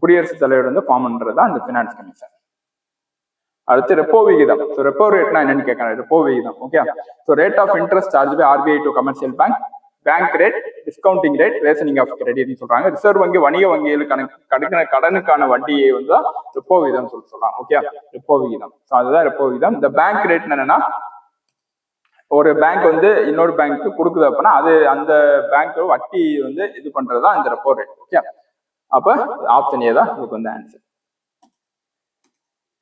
குடியரசுத் தலைவர் வந்து ஃபார்ம் பண்றது தான் இந்த ஃபினான்ஸ் கமிஷன். அடுத்து ரெப்போ விகிதம். ஸோ ரெப்போ ரேட்னா என்னன்னு கேட்கறாங்க. ரெப்போ விகிதம். Okay, so rate of interest charge by RBI to commercial bank bank rate, discounting rate, rationing of கிரெடிட்னு சொல்றாங்க. ரிசர்வ் வங்கி வணிக வங்கிகளுக்கான கடனுக்கான வட்டியை வந்து ரெப்போ விகிதம் சொல்றாங்க. ஓகே, ரெப்போ விகிதம். ஸோ அதுதான் ரெப்போ விகிதம். இந்த பேங்க் ரேட் என்னன்னா, ஒரு பேங்க் வந்து இன்னொரு பேங்க்கு கொடுக்குது அப்படின்னா அது அந்த பேங்க் வட்டி வந்து இது பண்றதுதான் இந்த ரெப்போ ரேட். ஓகே, அப்ப ஆப்ஷன் ஏ தான் இதுக்கு வந்து ஆன்சர்.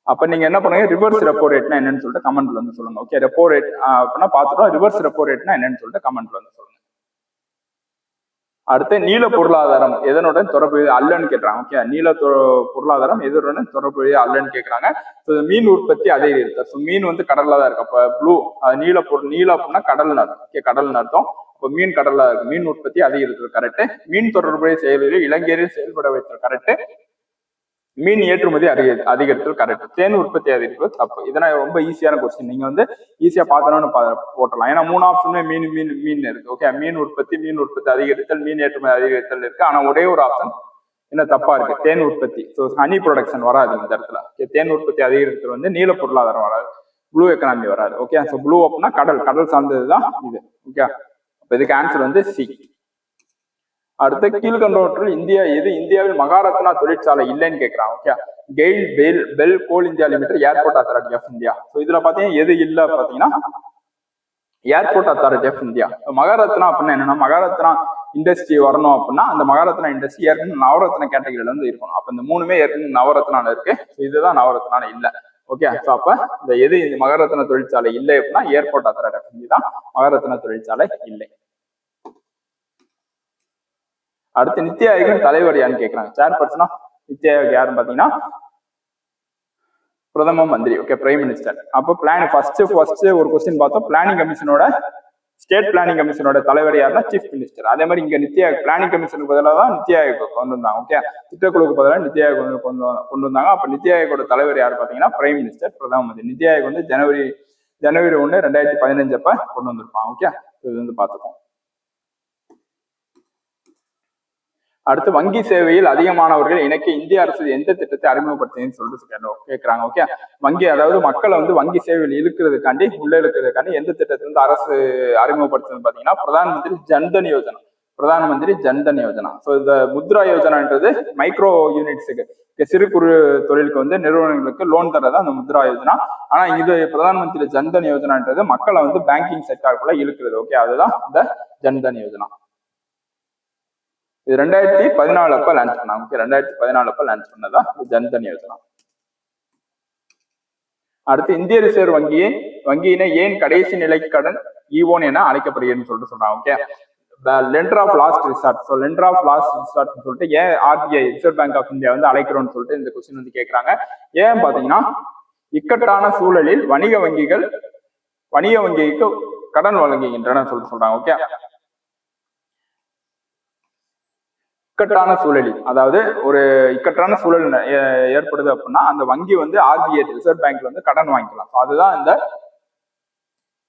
அப்ப நீங்க என்ன பண்ணுங்க, ரிவர்ஸ் ரெப்போ ரேட்னா என்னன்னு சொல்லிட்டு கமெண்ட்ல வந்து சொல்லுங்க. ஓகே, ரெப்போ ரேட் அப்படின்னா பாத்துட்டோம். ரிவர்ஸ் ரெப்போ ரேட்னா என்னன்னு சொல்லிட்டு கமெண்ட்ல வந்து சொல்லுங்க. அடுத்து நீல பொருளாதாரம் எதனுடன் தொடர்பு அல்லன்னு கேட்கறாங்க. ஓகே, நீல பொருளாதாரம் எதனுடன் தொடர்பு அல்லன்னு கேட்கறாங்க. மீன் உற்பத்தி அதிகரித்தல். ஸோ மீன் வந்து கடல்ல தான் இருக்கு. அப்ப ப்ளூ நீல அப்படின்னா கடல்னு அர்த்தம். ஓகே, கடல்னு அர்த்தம். இப்போ மீன் கடல்ல இருக்கு. மீன் உற்பத்தி அதிகரித்தல் கரெக்ட். மீன் தொடர்புடைய செயல்களில் இளைஞரில் செயல்பட வைத்தல் கரெக்ட். மீன் ஏற்றுமதி அதிகரித்தல் கரெக்ட். தேன் உற்பத்தி அதிகரிப்பது தப்பு. இதெல்லாம் ரொம்ப ஈஸியான கொஸ்டின். நீங்க வந்து ஈஸியா பார்த்தோன்னு போட்டலாம். ஏன்னா 3 ஆப்ஷனுமே மீன் இருக்கு. ஓகே, மீன் உற்பத்தி அதிகரித்தல், மீன் ஏற்றுமதி அதிகரித்தல் இருக்கு. ஆனா ஒரே ஒரு ஆப்ஷன் என்ன தப்பா இருக்கு, தேன் உற்பத்தி. ஸோ ஹனி ப்ரொடக்ஷன் வராது இந்த இடத்துல. தேன் உற்பத்தி அதிகரித்தல் வந்து நீல பொருளாதாரம் வராது, ப்ளூ எக்கனாமி வராது. ஓகே, ஸோ ப்ளூ அப்படின்னா கடல் சார்ந்ததுதான் இது. ஓகே, அப்ப இதுக்கு ஆன்சர் வந்து சி. அடுத்த கீழ்கண்டவற்றில் இந்தியாவில் மகாரத்னா தொழிற்சாலை இல்லைன்னு கேட்கிறாங்க. Okay, GAIL BHEL coal India limited, airport authority of India. So இதுல பாத்தீங்கன்னா எது இல்ல பாத்தீங்கன்னா airport authority of India. Maharatna அப்படின்னா என்னன்னா, மகாரத்னா இண்டஸ்ட்ரி வரணும் அப்படின்னா அந்த மகாரத்னா இண்டஸ்ட்ரி ஏற்கனவே நவரத்ன கேட்டகரியில வந்து இருக்கணும். அப்ப இந்த 3மே ஏற்கனவே நவரத்னால இருக்கு. இதுதான் நவரத்னால இல்ல. ஓகே, ஸோ அப்ப இந்த மகாரத்னா தொழிற்சாலை இல்லை அப்படின்னா ஏர்போர்ட் அத்தாரிட்டி ஆஃப் இந்தியா தான் மகாரத்னா தொழிற்சாலை இல்லை. அடுத்து நித்தி ஆயோக்கின் தலைவர் யாருன்னு கேட்கறாங்க. சேர்பர்சனா நித்தி ஆயோக் யாருன்னு பாத்தீங்கன்னா பிரதம மந்திரி. Okay, prime minister. அப்போ ஃபர்ஸ்ட் ஒரு கொஸ்டின் பார்த்தோம். ஸ்டேட் பிளானிங் கமிஷனோட தலைவர் யாருன்னா சீஃப் மினிஸ்டர். அதே மாதிரி இங்க நித்தி ஆயோக் பிளானிங் கமிஷனுக்கு பதிலாக தான் நித்தி ஆயோக் கொண்டு வந்தாங்க. ஓகே, திட்டக்குழுக்கு பதிலாக நித்தி ஆயோக் கொண்டு வந்தாங்க. அப்ப நித்தி ஆயோகோட தலைவர் யாரு பாத்தீங்கன்னா பிரைம் மினிஸ்டர், பிரதம மந்திரி. நித்தி ஆயோக் வந்து ஜனவரி 1, 2015 அப்ப கொண்டு வந்திருப்பாங்க. ஓகே, இது வந்து பாத்துக்கோங்க. அடுத்து வங்கி சேவையில் அதிகமானவர்கள் இணைக்க இந்திய அரசு எந்த திட்டத்தை அறிமுகப்படுத்துதுன்னு சொல்லிட்டு கேட்கறாங்க. ஓகே, அதாவது மக்களை வந்து வங்கி சேவையில் உள்ள இழுக்கிறதுக்காண்டி எந்த திட்டத்தை வந்து அரசு அறிமுகப்படுத்துதுன்னு பாத்தீங்கன்னா பிரதான் மந்திரி ஜன்தன் யோஜனா. ஸோ இந்த முத்ரா யோஜனான்றது மைக்ரோ யூனிட்ஸுக்கு, சிறு குறு தொழிலுக்கு வந்து நிறுவனங்களுக்கு லோன் தரதான் அந்த முத்ரா யோஜனா. ஆனா இது பிரதான் மந்திரி ஜன்தன் யோஜனான்றது மக்களை வந்து பேங்கிங் செக்டாருக்குள்ள இழுக்கிறது. ஓகே, அதுதான் இந்த ஜன்தன் யோஜனா. இது 2014 அப்ப லான்ச் பண்ணாங்க. 2014 அப்ப லான்ச் பண்ணதா ஜன்தன் யோஜனா. அடுத்து இந்திய ரிசர்வ் வங்கியினை ஏன் கடைசி நிலை கடன் ஈவோன் என அழைக்கப்படுகிறதுன்னு சொல்றாங்க. Okay, lender of last resort. So lender of last resort சொல்லிட்டு ஏன் RBI reserve bank of India வந்து அழைக்கிறோம்னு சொல்லிட்டு இந்த கொஸ்டின் வந்து கேட்கறாங்க. ஏன் பாத்தீங்கன்னா இக்கட்டான சூழலில் வணிக வங்கிக்கு கடன் வழங்குகின்றன சொல்றாங்க. ஓகே, இக்கட்டான சூழலில், அதாவது ஒரு இக்கட்டான சூழல் ஏற்படுது அப்படின்னா அந்த வங்கி வந்து RBI ரிசர்வ் பேங்க்ல வந்து கடன் வாங்கிக்கலாம். அதுதான் இந்த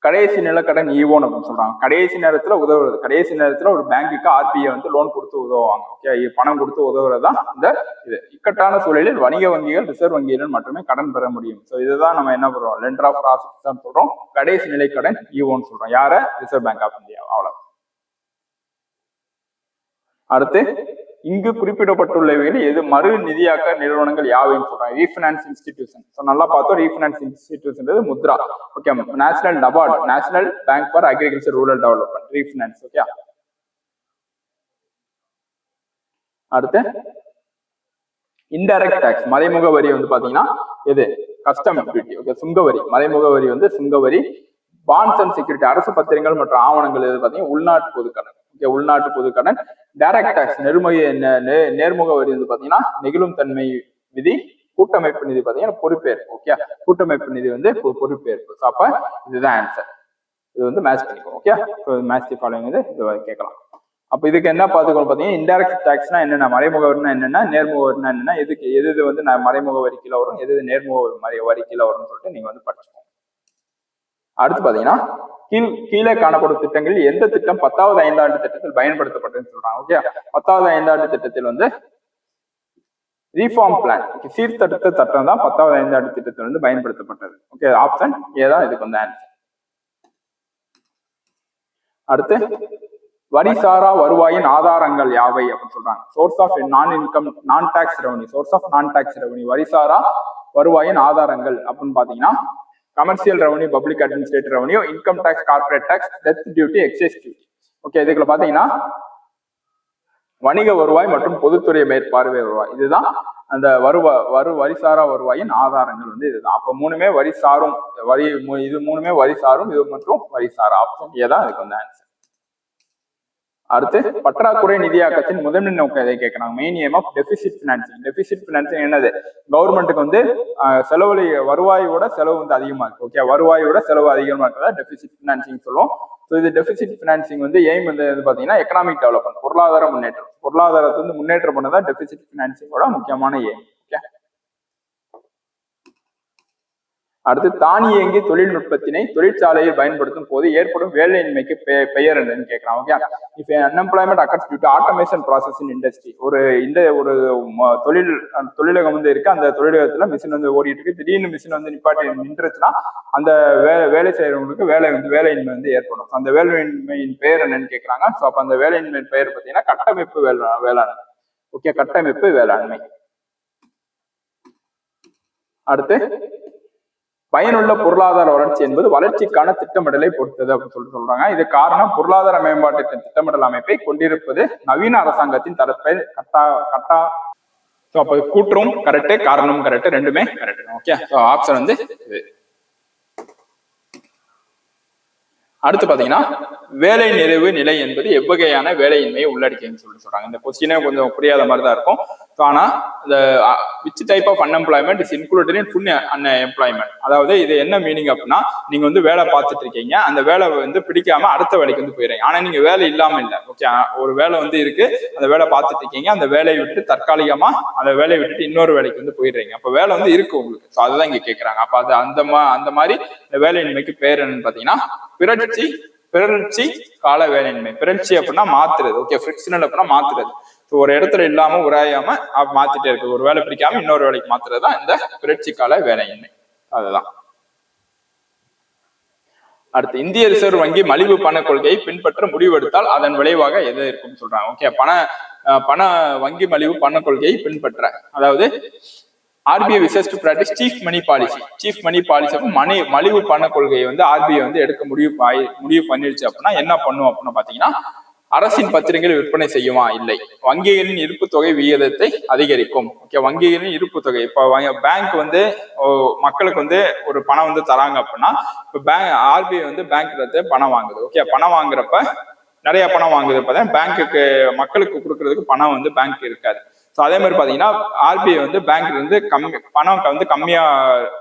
கடைசி நில கடன் ஈவோன் அப்படின்னு சொல்றாங்க. கடைசி நேரத்துல உதவுறது. கடைசி நேரத்துல ஒரு பேங்குக்கு RBI வந்து லோன் கொடுத்து உதவுவாங்க. ஓகே, பணம் கொடுத்து உதவுறதுதான் இந்த இது. இக்கட்டான சூழலில் வணிக வங்கிகள் ரிசர்வ் வங்கியிடம் மட்டுமே கடன் பெற முடியும். ஸோ இதுதான் நம்ம என்ன பண்றோம், லெண்டர் ஆஃப் லாஸ்ட் சொல்றோம். கடைசி நிலை கடன் ஈவோன் சொல்றோம். யார? Reserve bank of India. அவ்வளவு. அடுத்து இங்கு குறிப்பிடப்பட்டுள்ளவைகளில் எது மறு நிதியாக்க நிறுவனங்கள் யாவைன்னு சொல்றாங்க. Refinance institution. ஸோ நல்லா பார்த்தோம். Refinance institution Mudra. Okay, national NABARD, national bank for agriculture rural development, refinance. Okay, அடுத்து இன்டைரக்ட் டாக்ஸ், மறைமுக வரி வந்து பாத்தீங்கன்னா எது? Custom duty. ஓகே, சுங்கவரி. மறைமுக வரி வந்து சுங்கவரி. பாண்ட்ஸ் அண்ட் செக்யூரிட்டி, அரசு பத்திரங்கள் மற்றும் ஆவணங்கள் எது பாத்தீங்கன்னா உள்நாட்டு பொதுக்கடன். ஓகே, உள்நாட்டு பொதுக்கடன். டைரக்ட் டாக்ஸ் நேர்முக வரி வந்து பாத்தீங்கன்னா நெகிழும் தன்மை விதி. கூட்டமைப்பு நிதி பாத்தீங்கன்னா பொறுப்பேற்பு. ஓகே, கூட்டமைப்பு நிதி வந்து பொறுப்பேற்பு. அப்ப இதுதான் ஆன்சர். இது வந்து மேட்ச் பண்ணிக்கோ. ஓகே, மேட்ச் ஃபாலோயிங் வந்து இது கேட்கலாம். அப்ப இதுக்கு என்ன பாத்துக்கணும் பாத்தீங்கன்னா இன்டைரக்ட் டாக்ஸ்னா என்னென்ன, மறைமுக வரினா என்னென்ன, நேர்முக வரினா என்னென்ன, எது வந்து மறைமுக வரி கீழே வரும், எது நேர்முக வரி கீழே வரும்னு சொல்லிட்டு நீங்க வந்து படிச்சுக்கோங்க. அடுத்து பாத்தீங்கன்னா கீழே காணப்படும் திட்டங்களில் எந்த திட்டம் 10வது ஐந்தாண்டு திட்டத்தில் பயன்படுத்தப்பட்டதுன்னு சொல்றாங்க. ஓகே, 10வது ஐந்தாண்டு திட்டத்தில் வந்து ரீஃபார்ம் பிளான், சீர்திருத்த சட்டம் தான் 10வது ஐந்தாண்டு திட்டத்தில் வந்து பயன்படுத்தப்பட்டது. ஓகே, ஆப்ஷன் ஏ தான் இதுக்கு வந்து ஆன்சர். அடுத்து வரிசாரா வருவாயின் ஆதாரங்கள் யாவை அப்படின்னு சொல்றாங்க. Source of non tax revenue. Source of non tax revenue, வரிசாரா வருவாயின் ஆதாரங்கள் அப்படின்னு பாத்தீங்கன்னா commercial revenue, public administrative revenue, income tax, corporate tax, death duty, excise duty. Okay, இதுக்குள்ள பாத்தீங்கன்னா வணிக வருவாய் மற்றும் பொதுத்துறை மேற்பார்வை வருவாய், இதுதான் அந்த வரிசாரா வருவாயின் ஆதாரங்கள் வந்து இதுதான். அப்ப மூணுமே வரி சாரும், இது மூணுமே வரி சாரும், இது மற்றும் வரிசாரா. ஆப்ஷன் ஏ தான் இதுக்கு வந்து ஆன்சர். அடுத்து பற்றாக்குறை நிதியாக்கத்தின் முதன்மை நோக்கம் எதை கேட்கறாங்க. Main aim of deficit financing. Deficit financing என்னது? கவர்மெண்ட்டுக்கு வந்து செலவு, வருவாயோட செலவு வந்து அதிகமா இருக்கு. ஓகே, வருவாயோட செலவு அதிகமா இருக்கிறதா டெபிசிட் பினான்சிங் சொல்லுவோம். ஸோ இது டெபிசிட் பினான்சிங் வந்து எய்ம் வந்து பாத்தீங்கன்னா எக்கனாமிக் டெவலப்மெண்ட், பொருளாதார முன்னேற்றம். பொருளாதாரத்தை வந்து முன்னேற்றம் பண்ணதான் டெபிசிட் பினான்சிங்கோட முக்கியமான எய்ம். ஓகே, அடுத்து தானியங்கி தொழில்நுட்பத்தினை தொழிற்சாலையில் பயன்படுத்தும் போது ஏற்படும் வேலையின்மைக்கு பெயர் என்னன்னு கேட்கலாம். ஓகே, இப்ப unemployment occurs due to automation process in industry. ஒரு தொழிலகம் வந்து இருக்கு, அந்த தொழிலகத்துல மிஷின் வந்து ஓடிட்டு இருக்கு, திடீர்னு மிஷின் வந்து நின்றுச்சுன்னா அந்த வேலை செய்யறவங்களுக்கு வேலையின்மை வந்து ஏற்படும். அந்த வேலையின்மையின் பெயர் என்னன்னு கேட்கறாங்க. ஸோ அப்ப அந்த வேலையின்மையின் பெயர் பார்த்தீங்கன்னா கட்டமைப்பு வேளாண்மை. ஓகே, கட்டமைப்பு வேளாண்மை. அடுத்து பயனுள்ள பொருளாதார வளர்ச்சி என்பது வளர்ச்சிக்கான திட்டமிடலை பொறுத்தது அப்படின்னு சொல்றாங்க. இது காரணம் பொருளாதார மேம்பாட்டுக்கு திட்டமிடல் அமைப்பை கொண்டிருப்பது நவீன அரசாங்கத்தின் தரப்பை கட்டா. ஸோ அப்போ கூற்றும் கரெக்ட், காரணமும் கரெக்ட், ரெண்டுமே கரெக்ட். ஓகே, ஸோ ஆப்ஷன் வந்து இது. அடுத்து பாத்தீங்கன்னா வேலை நிறைவு நிலை என்பது எவ்வகையான வேலையின்மையை உள்ளடக்கியன்னு சொல்றாங்க. இந்த கொஸ்டினே கொஞ்சம் புரியாத மாதிரி தான் இருக்கும். ஆனா இந்த which type of unemployment is included in full unemployment. அதாவது இது என்ன மீனிங் அப்படின்னா, நீங்க வந்து வேலை பார்த்துட்டு இருக்கீங்க, அந்த வேலை வந்து பிடிக்காம அடுத்த வேலைக்கு வந்து போயிடுறீங்க. ஆனா நீங்க வேலை இல்லாம இல்லை. ஓகே, ஒரு வேலை வந்து இருக்கு, அந்த வேலை பார்த்துட்டு இருக்கீங்க, அந்த வேலையை விட்டு தற்காலிகமா அந்த வேலையை விட்டுட்டு இன்னொரு வேலைக்கு வந்து போயிடுறீங்க. அப்ப வேலை வந்து இருக்கு உங்களுக்கு. ஸோ அதுதான் இங்க கேட்கறாங்க. அப்ப அது அந்த மாதிரி இந்த வேலையின்மைக்கு பேர் என்னன்னு பாத்தீங்கன்னா பிறழ்ச்சி கால வேலையின்மை. பிறழ்ச்சி அப்படின்னா மாத்துறது. ஓகே, ஃபிரிக்ஷனல் அப்படின்னா மாத்துறது. ஸோ ஒரு இடத்துல இல்லாம உராயாம மாத்திட்டே இருக்கு, ஒரு வேலை பிடிக்காம இன்னொரு வேலைக்கு மாத்துறது தான் இந்த பிறழ்ச்சி கால வேலையின்மை. அதுதான். அடுத்து இந்திய ரிசர்வ் வங்கி மலிவு பண கொள்கையை பின்பற்ற முடிவெடுத்தால் அதன் விளைவாக எது இருக்குன்னு சொல்றாங்க. ஓகே, பண வங்கி மலிவு பண கொள்கையை பின்பற்ற, அதாவது RBI wishes to practice cheap money policy. Cheap money policy அப்போ மலிவு பண கொள்கையை வந்து ஆர்பிஐ வந்து எடுக்க முடிவு பண்ணிருச்சு அப்படின்னா என்ன பண்ணும் அப்படின்னு பாத்தீங்கன்னா, அரசின் பத்திரங்கள் விற்பனை செய்யுமா? இல்லை. வங்கிகளின் இருப்பு தொகை விகிதத்தை அதிகரிக்கும். ஓகே, வங்கிகளின் இருப்பு தொகை, இப்போ பேங்க் வந்து மக்களுக்கு வந்து ஒரு பணம் வந்து தராங்க அப்படின்னா, இப்போ ஆர்பிஐ வந்து பேங்க்ல பணம் வாங்குது. ஓகே, பணம் வாங்குறப்ப நிறைய பணம் வாங்குது. பார்த்தீங்கன்னா பேங்க்குக்கு மக்களுக்கு கொடுக்கறதுக்கு பணம் வந்து பேங்க் இருக்காது. ஸோ அதே மாதிரி பார்த்தீங்கன்னா ஆர்பிஐ வந்து பேங்க்ல இருந்து பணம் வந்து கம்மியா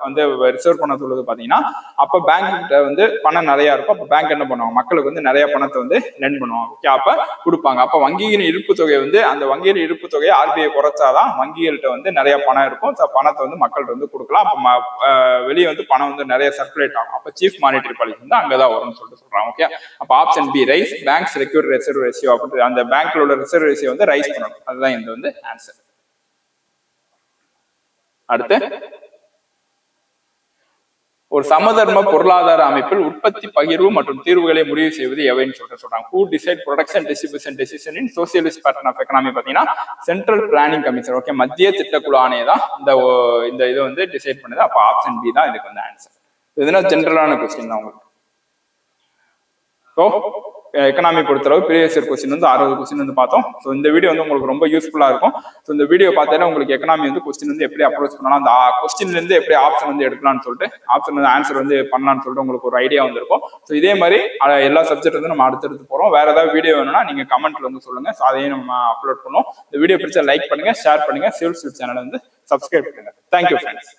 வந்து ரிசர்வ் பண்ண சொல்லுது. பார்த்தீங்கன்னா அப்போ பேங்க்கிட்ட வந்து பணம் நிறைய இருக்கும். அப்போ பேங்க் என்ன பண்ணுவாங்க, மக்களுக்கு வந்து நிறைய பணத்தை வந்து லெண்ட் பண்ணுவாங்க. ஓகே, அப்போ கொடுப்பாங்க. அப்போ வங்கியின் இருப்பு தொகை வந்து அந்த வங்கியின் இருப்பு தொகையை ஆர்பிஐ குறைச்சாதான் வங்கிகள்கிட்ட வந்து நிறைய பணம் இருக்கும். ஸோ பணத்தை வந்து மக்கள்கிட்ட வந்து கொடுக்கலாம். அப்போ வெளியே வந்து பணம் வந்து நிறைய சர்க்குலேட் ஆகும். அப்போ சீஃப் மானிட்டரி பாலிசி வந்து அங்கதான் வரும்னு சொல்றாங்க. ஓகே, அப்போ option B raise banks require reserve ratio. அப்படி அந்த பேங்க்ல உள்ள ரிசர்வ் ரேஷியோ வந்து ரைஸ் பண்ணணும். அதுதான் இந்த வந்து ஆன்சர். அடுத்து ஒரு சமதர்ம பொருளாதார அமைப்பில் உற்பத்தி பகிர்வு மற்றும் தீர்வுகளை முடிவு செய்வது எவைன்னு சொல்றாங்க. Who decide production distribution decision in socialist pattern of economy பாத்தீங்கன்னா சென்ட்ரல் பிளானிங் கமிஷன். ஓகே, மத்திய திட்டக்குழு ஆணையம் தான் இந்த இதை வந்து டிசைட் பண்ணுது. அப்ப ஆப்ஷன் பி தான் இதுக்கு வந்து ஆன்சர். இதுனா ஜென்ரலான கொஸ்டின் தான் உங்களுக்கு. ஸோ எக்கனாமி பொறுத்தளவு ப்ரீவியஸ் இயர் கொஸ்டின் வந்து 60 கொஸ்டின் வந்து பார்த்தோம். ஸோ இந்த வீடியோ வந்து உங்களுக்கு ரொம்ப யூஸ்ஃபுல்லா இருக்கும். ஸோ இந்த வீடியோ பார்த்தாலே உங்களுக்கு எக்கனாமி வந்து கொஸ்டின் வந்து எப்படி அப்ரோச் பண்ணலாம், அந்த கொஸ்டின்ல இருந்து எப்படி ஆப்ஷன் வந்து எடுக்கலாம்னு சொல்லிட்டு ஆப்ஷன் வந்து ஆன்சர் வந்து பண்ணலாம்னு சொல்லிட்டு உங்களுக்கு ஒரு ஐடியா வந்திருக்கும். ஸோ இதே மாதிரி எல்லா சப்ஜெக்ட் வந்து நம்ம அடுத்தடுத்து போறோம். வேற ஏதாவது வீடியோ வேணும்னா நீங்க கமெண்ட்ல வந்து சொல்லுங்க. ஸோ அதையும் நம்ம அப்லோட் பண்ணுவோம். இந்த வீடியோ பிடிச்சா லைக் பண்ணுங்க, ஷேர் பண்ணுங்க, சிவில் சேனல் வந்து சப்ஸ்கிரைப் பண்ணுங்க. Thank you friends.